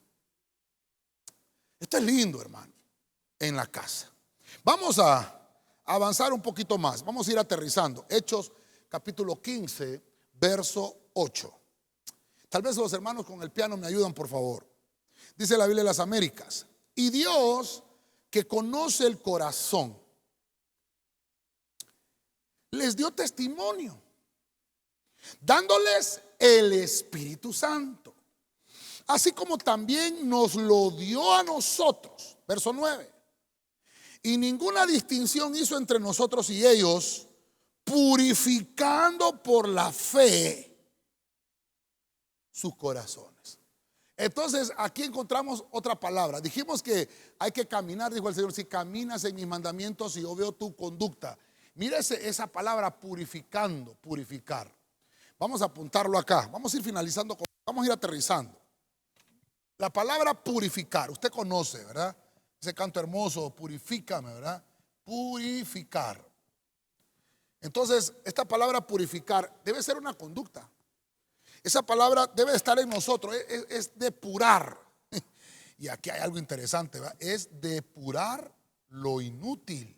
Esto es lindo, hermano, en la casa. Vamos a avanzar un poquito más. Vamos a ir aterrizando. Hechos capítulo 15, verso 8. Tal vez los hermanos con el piano me ayudan, por favor. Dice la Biblia de las Américas: y Dios, que conoce el corazón, les dio testimonio, dándoles el Espíritu Santo, así como también nos lo dio a nosotros. Verso 9. Y ninguna distinción hizo entre nosotros y ellos, purificando por la fe sus corazones. Entonces aquí encontramos otra palabra. Dijimos que hay que caminar, dijo el Señor, si caminas en mis mandamientos y yo veo tu conducta. Mírese esa palabra, purificando, purificar. Vamos a apuntarlo acá. Vamos a ir finalizando, vamos a ir aterrizando. La palabra purificar, usted conoce, ¿verdad? Ese canto hermoso, purifícame, ¿verdad? Purificar. Entonces, esta palabra purificar debe ser una conducta. Esa palabra debe estar en nosotros, es depurar. Y aquí hay algo interesante, ¿verdad? Es depurar lo inútil.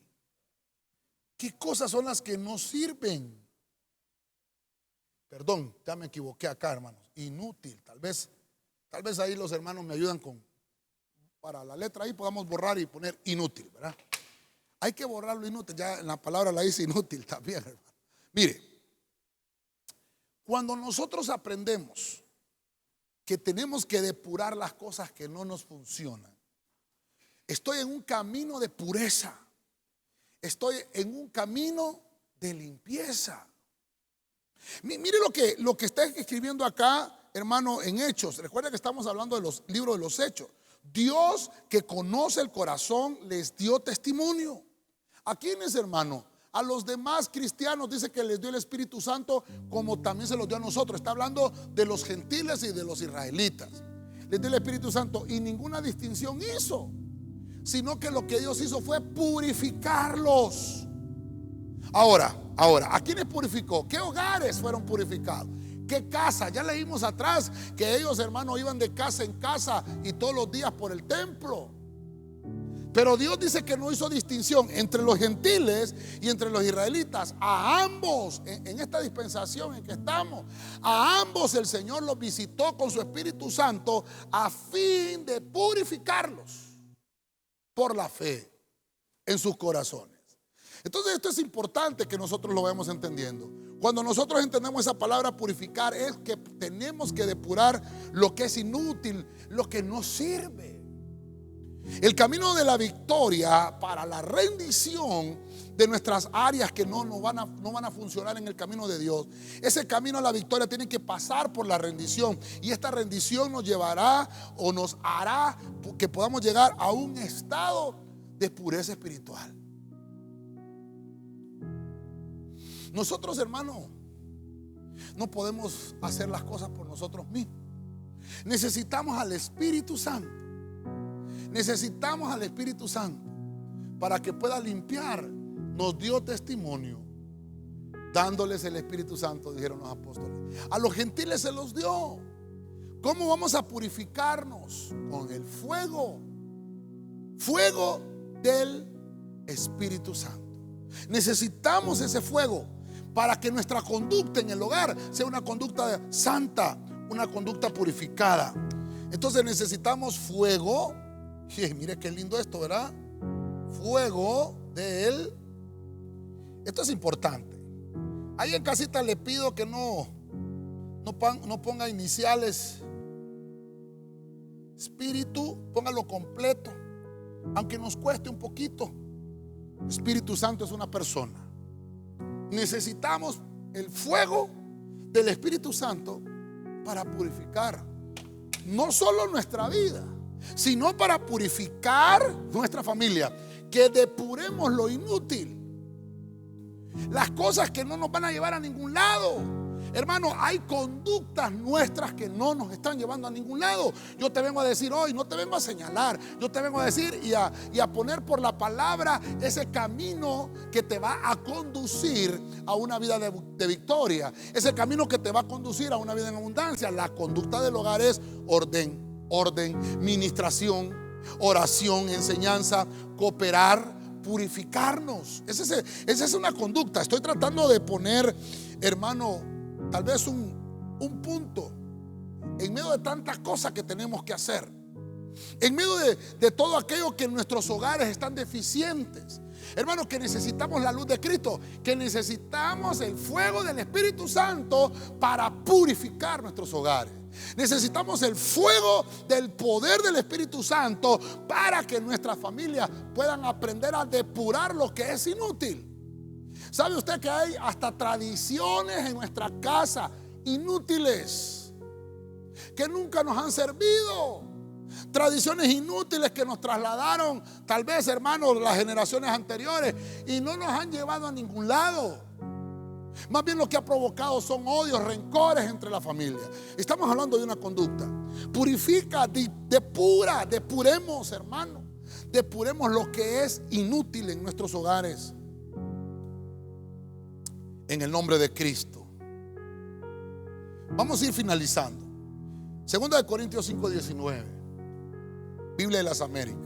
¿Qué cosas son las que no sirven? Perdón, ya me equivoqué acá, hermanos. Inútil, tal vez ahí los hermanos me ayudan para la letra ahí podamos borrar y poner inútil, ¿verdad? Hay que borrar lo inútil, ya en la palabra la dice inútil también, hermano. Mire, cuando nosotros aprendemos que tenemos que depurar las cosas que no nos funcionan, estoy en un camino de pureza, estoy en un camino de limpieza. Mire lo que está escribiendo acá, hermano, en Hechos. Recuerda que estamos hablando de los libros de los Hechos. Dios, que conoce el corazón, les dio testimonio. ¿A quiénes, hermano? A los demás cristianos dice que les dio el Espíritu Santo, como también se los dio a nosotros. Está hablando de los gentiles y de los israelitas. Les dio el Espíritu Santo y ninguna distinción hizo, sino que lo que Dios hizo fue purificarlos. Ahora, ¿a quiénes purificó? ¿Qué hogares fueron purificados? ¿Qué casa? Ya leímos atrás que ellos, hermanos, iban de casa en casa y todos los días por el templo. Pero Dios dice que no hizo distinción entre los gentiles y entre los israelitas. A ambos, en esta dispensación en que estamos, a ambos el Señor los visitó con su Espíritu Santo a fin de purificarlos por la fe en sus corazones. Entonces esto es importante que nosotros lo vayamos entendiendo. Cuando nosotros entendemos esa palabra purificar, es que tenemos que depurar lo que es inútil, lo que no sirve. El camino de la victoria para la rendición de nuestras áreas que no van a funcionar en el camino de Dios, ese camino a la victoria tiene que pasar por la rendición. Y esta rendición nos llevará o nos hará que podamos llegar a un estado de pureza espiritual. Nosotros, hermanos, no podemos hacer las cosas por nosotros mismos. Necesitamos al Espíritu Santo. Necesitamos al Espíritu Santo para que pueda limpiar. Nos dio testimonio dándoles el Espíritu Santo, dijeron los apóstoles. A los gentiles se los dio. ¿Cómo vamos a purificarnos? Con el fuego del Espíritu Santo. Necesitamos ese fuego para que nuestra conducta en el hogar sea una conducta santa, una conducta purificada. Entonces necesitamos fuego. Y mire qué lindo esto, ¿verdad? Fuego del... Esto es importante. Ahí en casita le pido que no ponga iniciales. Espíritu, póngalo completo, aunque nos cueste un poquito. Espíritu Santo es una persona. Necesitamos el fuego del Espíritu Santo para purificar no solo nuestra vida, sino para purificar nuestra familia. Que depuremos lo inútil, las cosas que no nos van a llevar a ningún lado. Hermano, hay conductas nuestras que no nos están llevando a ningún lado. Yo te vengo a decir hoy, no te vengo a señalar, yo te vengo a decir y a poner por la palabra ese camino que te va a conducir a una vida de victoria, ese camino que te va a conducir a una vida en abundancia. La conducta del hogar es orden, ministración, oración, enseñanza, cooperar, purificarnos. Esa es una conducta. Estoy tratando de poner, hermano, tal vez un punto en medio de tantas cosas que tenemos que hacer, en medio de todo aquello que en nuestros hogares están deficientes. Hermanos, que necesitamos la luz de Cristo, que necesitamos el fuego del Espíritu Santo para purificar nuestros hogares. Necesitamos el fuego del poder del Espíritu Santo para que nuestras familias puedan aprender a depurar lo que es inútil. ¿Sabe usted que hay hasta tradiciones en nuestra casa inútiles que nunca nos han servido? Tradiciones inútiles que nos trasladaron tal vez, hermanos, las generaciones anteriores y no nos han llevado a ningún lado. Más bien lo que ha provocado son odios, rencores entre la familia. Estamos hablando de una conducta. Purifica, depura, depuremos, hermano. Depuremos lo que es inútil en nuestros hogares. En el nombre de Cristo. Vamos a ir finalizando. 2 Corintios 5:19. Biblia de las Américas.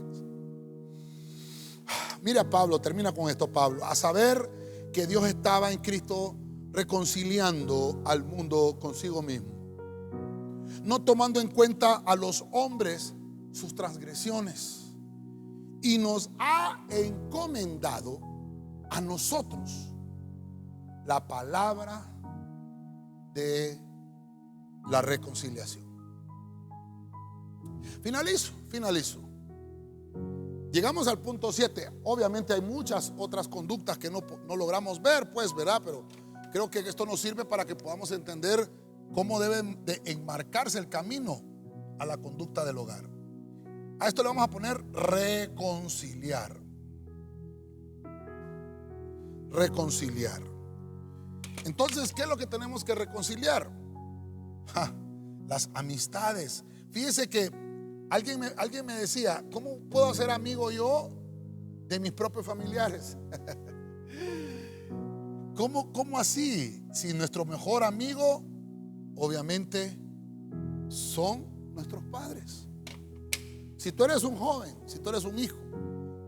Mira Pablo, termina con esto Pablo. A saber que Dios estaba en Cristo reconciliando al mundo consigo mismo, no tomando en cuenta a los hombres sus transgresiones, y nos ha encomendado a nosotros la palabra de la reconciliación. Finalizo. Llegamos al punto 7. Obviamente hay muchas otras conductas que no logramos ver, pues, ¿verdad? Pero creo que esto nos sirve para que podamos entender cómo debe de enmarcarse el camino a la conducta del hogar. A esto le vamos a poner reconciliar. Reconciliar. Entonces, ¿qué es lo que tenemos que reconciliar? Las amistades. Fíjese que alguien me decía, ¿cómo puedo ser amigo yo de mis propios familiares? ¿Cómo así? Si nuestro mejor amigo, obviamente, son nuestros padres. Si tú eres un joven, si tú eres un hijo,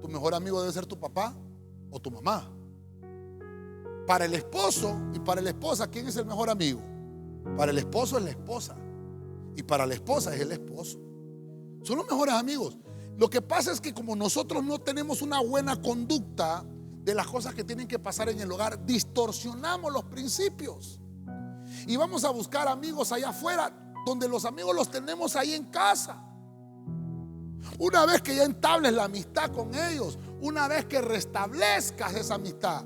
tu mejor amigo debe ser tu papá o tu mamá. Para el esposo y para la esposa, ¿quién es el mejor amigo? Para el esposo es la esposa y para la esposa es el esposo. Son los mejores amigos. Lo que pasa es que como nosotros no tenemos una buena conducta de las cosas que tienen que pasar en el hogar, distorsionamos los principios y vamos a buscar amigos allá afuera, donde los amigos los tenemos ahí en casa. Una vez que ya entables la amistad con ellos, una vez que restablezcas esa amistad,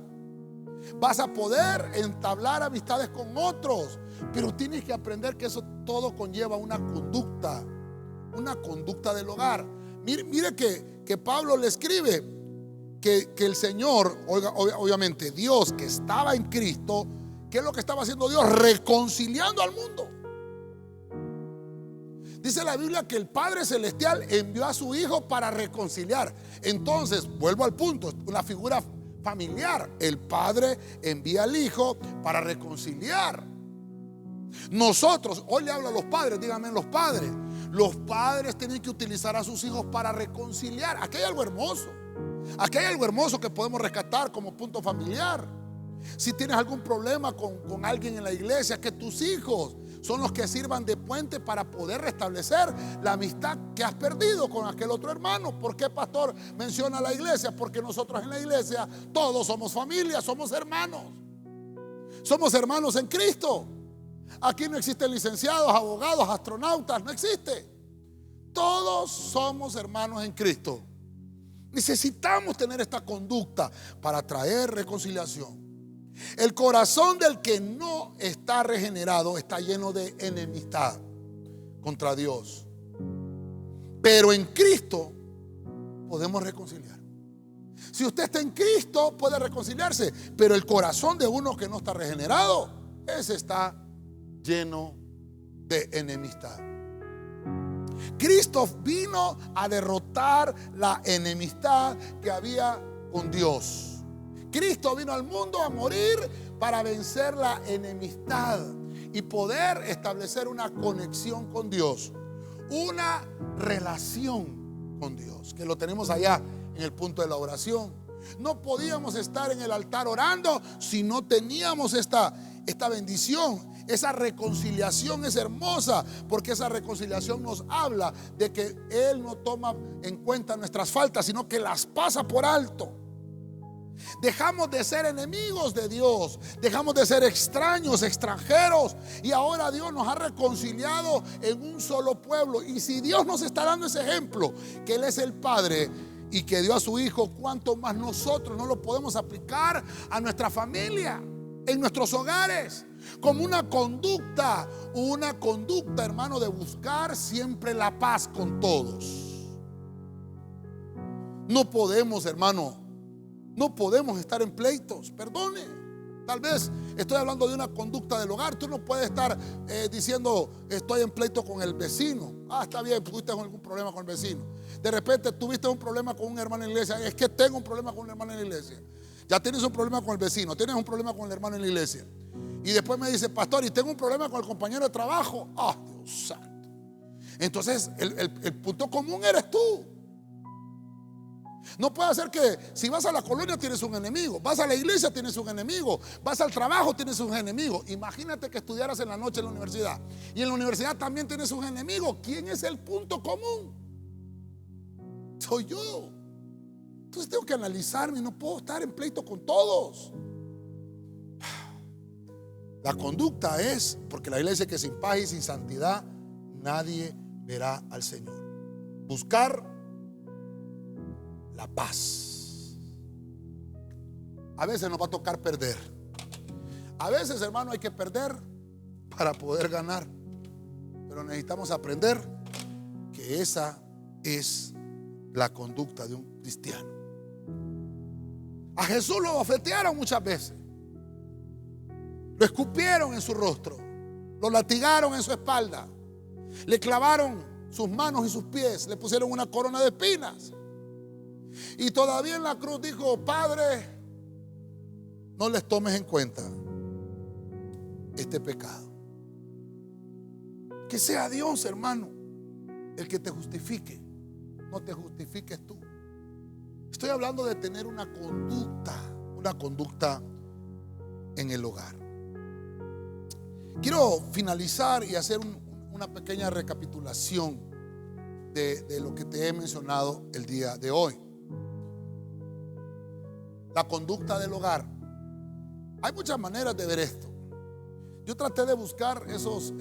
vas a poder entablar amistades con otros. Pero tienes que aprender que eso todo conlleva una conducta del hogar. Mire que Pablo le escribe que el Señor, obviamente Dios que estaba en Cristo, ¿qué es lo que estaba haciendo Dios? Reconciliando al mundo. Dice la Biblia que el Padre Celestial envió a su Hijo para reconciliar. Entonces, vuelvo al punto, una figura familiar. El Padre envía al Hijo para reconciliar. Nosotros, hoy le hablo a los padres, díganme los padres. Los padres tienen que utilizar a sus hijos para reconciliar. Aquí hay algo hermoso. Aquí hay algo hermoso que podemos rescatar como punto familiar. Si tienes algún problema con alguien en la iglesia, que tus hijos son los que sirvan de puente para poder restablecer la amistad que has perdido con aquel otro hermano. ¿Por qué, pastor, menciona la iglesia? Porque nosotros en la iglesia todos somos familia, somos hermanos. Somos hermanos en Cristo. Aquí no existen licenciados, abogados, astronautas, no existe. Todos somos hermanos en Cristo. Necesitamos tener esta conducta para traer reconciliación. El corazón del que no está regenerado está lleno de enemistad contra Dios. Pero en Cristo podemos reconciliar. Si usted está en Cristo puede reconciliarse, pero el corazón de uno que no está regenerado, ese está lleno de enemistad. Cristo vino a derrotar la enemistad que había con Dios. Cristo vino al mundo a morir para vencer la enemistad y poder establecer una conexión con Dios, una relación con Dios, que lo tenemos allá en el punto de la oración. No podíamos estar en el altar orando si no teníamos esta bendición. Esa reconciliación es hermosa, porque esa reconciliación nos habla de que Él no toma en cuenta nuestras faltas, sino que las pasa por alto. Dejamos de ser enemigos de Dios, dejamos de ser extraños, extranjeros, y ahora Dios nos ha reconciliado en un solo pueblo. Y si Dios nos está dando ese ejemplo, que Él es el Padre y que dio a su Hijo, ¿cuánto más nosotros no lo podemos aplicar a nuestra familia, en nuestros hogares? Como una conducta, hermano, de buscar siempre la paz con todos. No podemos, hermano, no podemos estar en pleitos. Perdone, tal vez estoy hablando de una conducta del hogar. Tú no puedes estar diciendo estoy en pleito con el vecino. Está bien, tuviste algún problema con el vecino. De repente tuviste un problema con un hermano en la iglesia. Es que tengo un problema con un hermano en la iglesia. Ya tienes un problema con el vecino, tienes un problema con el hermano en la iglesia. Y después me dice, pastor, y tengo un problema con el compañero de trabajo. Dios santo. Entonces el punto común eres tú. No puede ser que si vas a la colonia tienes un enemigo, vas a la iglesia tienes un enemigo, vas al trabajo tienes un enemigo. Imagínate que estudiaras en la noche en la universidad y en la universidad también tienes un enemigo. ¿Quién es el punto común? Soy yo. Entonces tengo que analizarme, no puedo estar en pleito con todos. La conducta es, porque la Biblia dice que sin paz y sin santidad nadie verá al Señor. Buscar la paz. A veces nos va a tocar perder. A veces, hermano, hay que perder para poder ganar. Pero necesitamos aprender que esa es la conducta de un cristiano. A Jesús lo bofetearon muchas veces. Lo escupieron en su rostro, lo latigaron en su espalda, le clavaron sus manos y sus pies, le pusieron una corona de espinas. Y todavía en la cruz dijo, Padre, no les tomes en cuenta este pecado. Que sea Dios, hermano, el que te justifique, no te justifiques tú. Estoy hablando de tener una conducta en el hogar. Quiero finalizar y hacer una pequeña recapitulación de lo que te he mencionado el día de hoy. la conducta del hogar. Hay muchas maneras de ver esto. Yo traté de buscar esos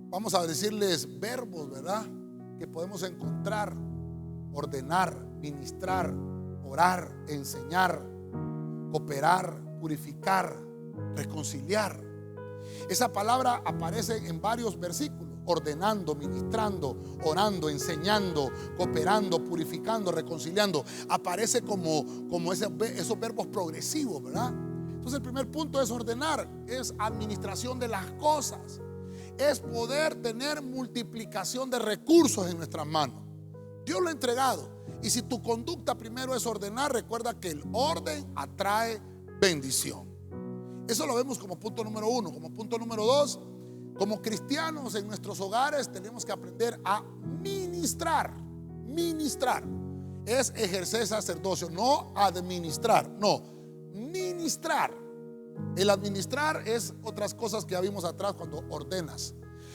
vamos a decirles verbos, ¿verdad?, que podemos encontrar: ordenar, ministrar, orar, enseñar, cooperar, purificar, reconciliar. Esa palabra aparece en varios versículos: ordenando, ministrando, orando, enseñando, cooperando, purificando, reconciliando. Aparece como esos verbos progresivos, ¿verdad? Entonces el primer punto es ordenar, es administración de las cosas, es poder tener multiplicación de recursos en nuestras manos. Dios lo ha entregado. Y si tu conducta primero es ordenar, recuerda que el orden atrae bendición. Eso lo vemos como punto número 1. Como punto número 2, como cristianos en nuestros hogares tenemos que aprender a ministrar. Ministrar es ejercer sacerdocio, no administrar, no, ministrar. El administrar es otras cosas que ya vimos atrás cuando ordenas.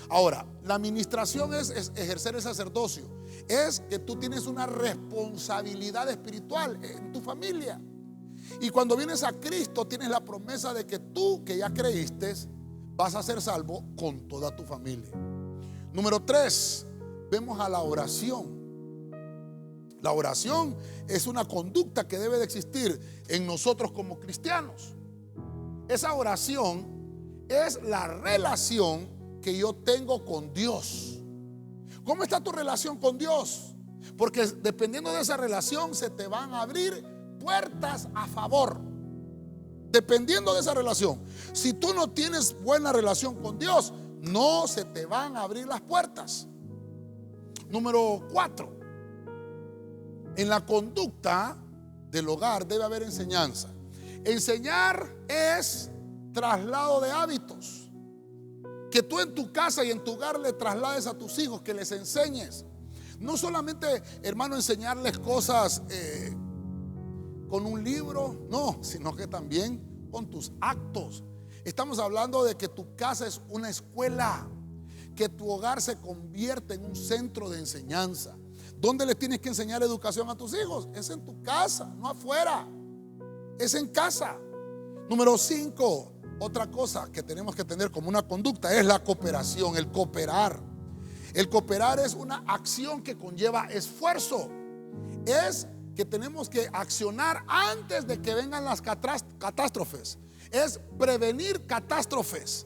Ahora, la administración es ejercer el sacerdocio. Es que tú tienes una responsabilidad espiritual en tu familia. Y cuando vienes a Cristo tienes la promesa de que tú, que ya creíste, vas a ser salvo con toda tu familia. Número 3, vemos a la oración. La oración es una conducta que debe de existir en nosotros como cristianos. Esa oración es la relación que yo tengo con Dios. ¿Cómo está tu relación con Dios? Porque dependiendo de esa relación se te van a abrir puertas a favor. Dependiendo de esa relación. Si tú no tienes buena relación con Dios, no se te van a abrir las puertas. Número 4. En la conducta del hogar debe haber enseñanza. Enseñar es traslado de hábitos. Que tú en tu casa y en tu hogar le traslades a tus hijos, que les enseñes. No solamente, hermano, enseñarles cosas con un libro, no, sino que también con tus actos. Estamos hablando de que tu casa es una escuela, que tu hogar se convierte en un centro de enseñanza. ¿Dónde les tienes que enseñar educación a tus hijos? Es en tu casa, no afuera. Es en casa. Número 5, otra cosa que tenemos que tener como una conducta es la cooperación, el cooperar. El cooperar es una acción que conlleva esfuerzo. Es que tenemos que accionar antes de que vengan las catástrofes. Es prevenir catástrofes.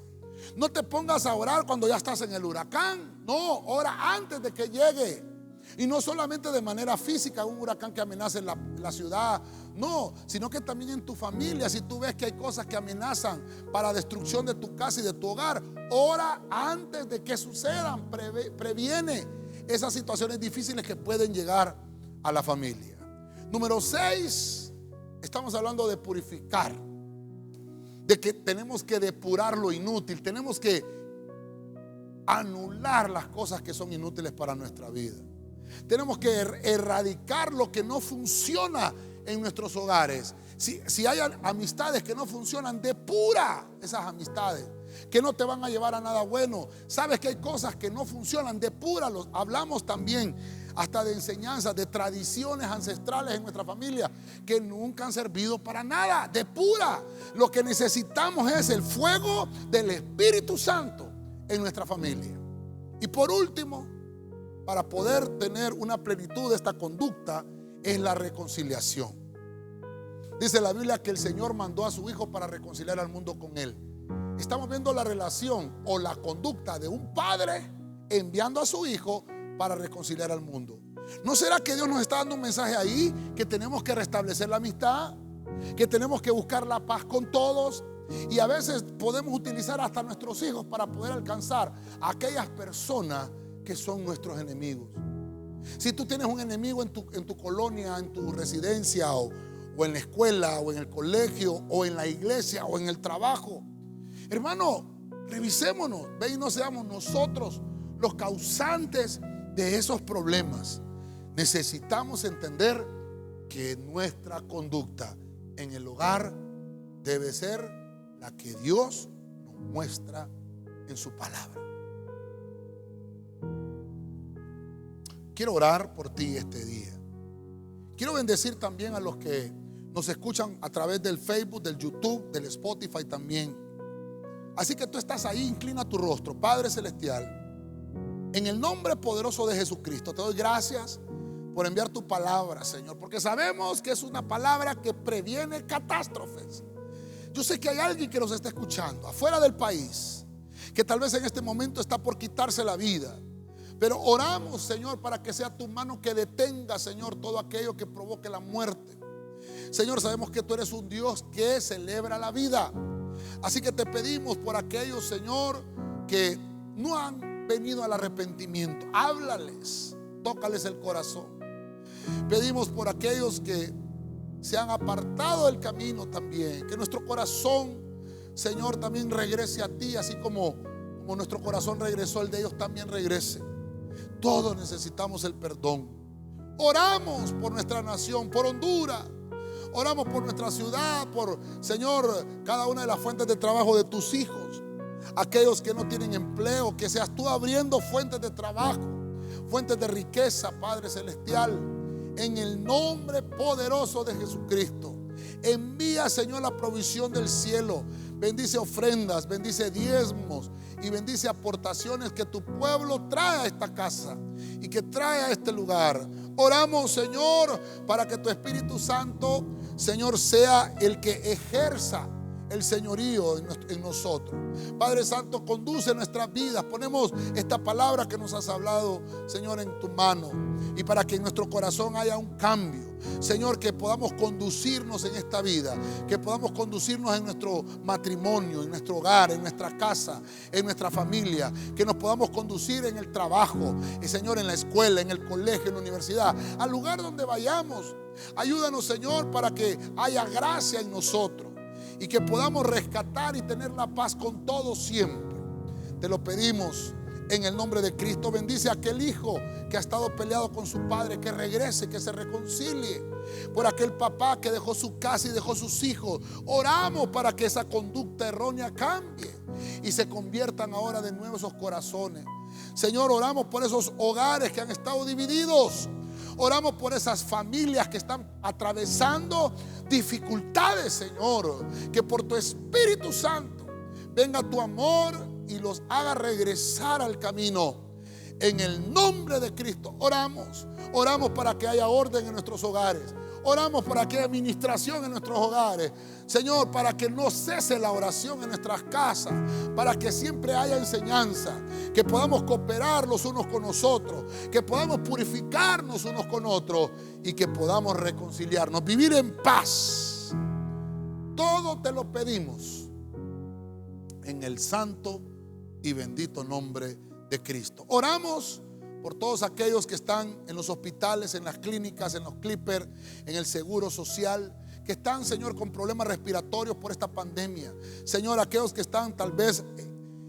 No te pongas a orar cuando ya estás en el huracán. No, ora antes de que llegue. Y no solamente de manera física, un huracán que amenace la ciudad, no, sino que también en tu familia. Si tú ves que hay cosas que amenazan para destrucción de tu casa y de tu hogar, ora antes de que sucedan. Previene esas situaciones difíciles que pueden llegar a la familia. Número 6, estamos hablando de purificar, de que tenemos que depurar lo inútil, tenemos que anular las cosas que son inútiles para nuestra vida. Tenemos que erradicar lo que no funciona en nuestros hogares. Si hay amistades que no funcionan, depura esas amistades que no te van a llevar a nada bueno. Sabes que hay cosas que no funcionan, depúralos. Hablamos también hasta de enseñanzas, de tradiciones ancestrales en nuestra familia que nunca han servido para nada. Depura. Lo que necesitamos es el fuego del Espíritu Santo en nuestra familia. Y por último, para poder tener una plenitud de esta conducta, es la reconciliación. Dice la Biblia que el Señor mandó a su Hijo para reconciliar al mundo con Él. Estamos viendo la relación o la conducta de un padre enviando a su Hijo para reconciliar al mundo. ¿No será que Dios nos está dando un mensaje ahí? Que tenemos que restablecer la amistad, que tenemos que buscar la paz con todos. Y a veces podemos utilizar hasta nuestros hijos para poder alcanzar a aquellas personas que son nuestros enemigos. Si tú tienes un enemigo en tu colonia, en tu residencia, o en la escuela, o en el colegio, o en la iglesia, o en el trabajo, hermano, revisémonos. Ve y no seamos nosotros los causantes de esos problemas. Necesitamos entender que nuestra conducta en el hogar debe ser la que Dios nos muestra en su palabra. Quiero orar por ti este día. Quiero bendecir también a los que nos escuchan a través del Facebook, del YouTube, del Spotify también. Así que tú estás ahí, inclina tu rostro. Padre celestial, en el nombre poderoso de Jesucristo, te doy gracias por enviar tu palabra, Señor, porque sabemos que es una palabra que previene catástrofes. Yo sé que hay alguien que nos está escuchando afuera del país, que tal vez en este momento está por quitarse la vida, pero oramos, Señor, para que sea tu mano que detenga, Señor, todo aquello que provoque la muerte. Señor, sabemos que tú eres un Dios que celebra la vida. Así que te pedimos por aquellos, Señor, que no han venido al arrepentimiento. Háblales, tócales el corazón. Pedimos por aquellos que se han apartado del camino también, que nuestro corazón, Señor, también regrese a ti, así como nuestro corazón regresó, el de ellos también regrese. Todos necesitamos el perdón. Oramos por nuestra nación, por Honduras. Oramos por nuestra ciudad, por, Señor, cada una de las fuentes de trabajo de tus hijos. Aquellos que no tienen empleo, que seas tú abriendo fuentes de trabajo, fuentes de riqueza, Padre celestial. En el nombre poderoso de Jesucristo, envía, Señor, la provisión del cielo. Bendice ofrendas, bendice diezmos y bendice aportaciones que tu pueblo trae a esta casa y que trae a este lugar. Oramos, Señor, para que tu Espíritu Santo, Señor, sea el que ejerza el señorío en nosotros. Padre Santo, conduce nuestras vidas. Ponemos esta palabra que nos has hablado, Señor, en tu mano, y para que en nuestro corazón haya un cambio, Señor, que podamos conducirnos en esta vida, que podamos conducirnos en nuestro matrimonio, en nuestro hogar, en nuestra casa, en nuestra familia, que nos podamos conducir en el trabajo, y Señor, en la escuela, en el colegio, en la universidad, al lugar donde vayamos. Ayúdanos, Señor, para que haya gracia en nosotros y que podamos rescatar y tener la paz con todos siempre. Te lo pedimos en el nombre de Cristo. Bendice a aquel hijo que ha estado peleado con su padre, que regrese, que se reconcilie. Por aquel papá que dejó su casa y dejó sus hijos. Oramos para que esa conducta errónea cambie y se conviertan ahora de nuevo esos corazones. Señor, oramos por esos hogares que han estado divididos. Oramos por esas familias que están atravesando dificultades, Señor. Que por tu Espíritu Santo venga tu amor y los haga regresar al camino. En el nombre de Cristo oramos. Oramos para que haya orden en nuestros hogares. Oramos para que haya administración en nuestros hogares. Señor, para que no cese la oración en nuestras casas. Para que siempre haya enseñanza. Que podamos cooperar los unos con los otros. Que podamos purificarnos unos con otros. Y que podamos reconciliarnos. Vivir en paz. Todo te lo pedimos en el santo y bendito nombre de Cristo. Oramos por todos aquellos que están en los hospitales, en las clínicas, en los clippers, en el seguro social, que están, Señor, con problemas respiratorios por esta pandemia. Señor, aquellos que están tal vez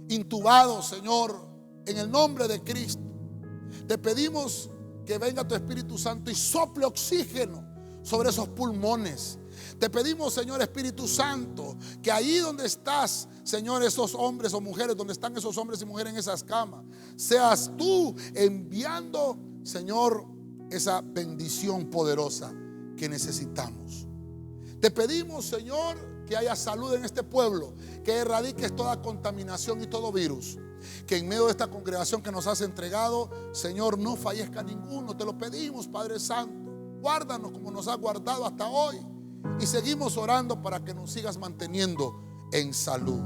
intubados, Señor, en el nombre de Cristo, te pedimos que venga tu Espíritu Santo y sople oxígeno sobre esos pulmones. Te pedimos, Señor Espíritu Santo, que ahí donde estás, Señor, esos hombres o mujeres, donde están esos hombres y mujeres en esas camas, seas tú enviando, Señor, esa bendición poderosa que necesitamos. Te pedimos, Señor, que haya salud en este pueblo, que erradiques toda contaminación y todo virus. Que en medio de esta congregación que nos has entregado, Señor, no fallezca ninguno. Te lo pedimos, Padre Santo. Guárdanos como nos has guardado hasta hoy. Y seguimos orando para que nos sigas manteniendo en salud.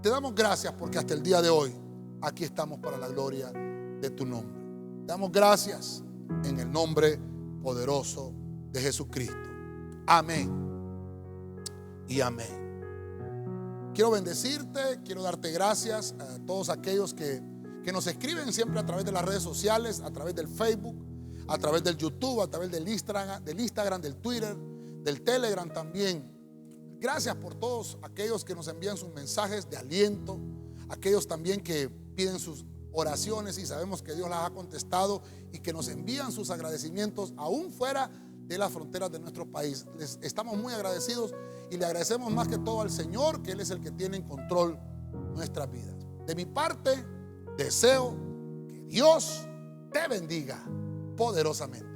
Te damos gracias porque hasta el día de hoy aquí estamos para la gloria de tu nombre. Te damos gracias en el nombre poderoso de Jesucristo. Amén y amén. Quiero bendecirte, quiero darte gracias a todos aquellos que nos escriben siempre a través de las redes sociales, a través del Facebook, a través del YouTube, a través del Instagram, del Twitter, del Telegram también. Gracias por todos aquellos que nos envían sus mensajes de aliento, aquellos también que piden sus oraciones y sabemos que Dios las ha contestado y que nos envían sus agradecimientos aún fuera de las fronteras de nuestro país. Les estamos muy agradecidos y le agradecemos más que todo al Señor, que Él es el que tiene en control nuestras vidas. De mi parte, deseo que Dios te bendiga poderosamente.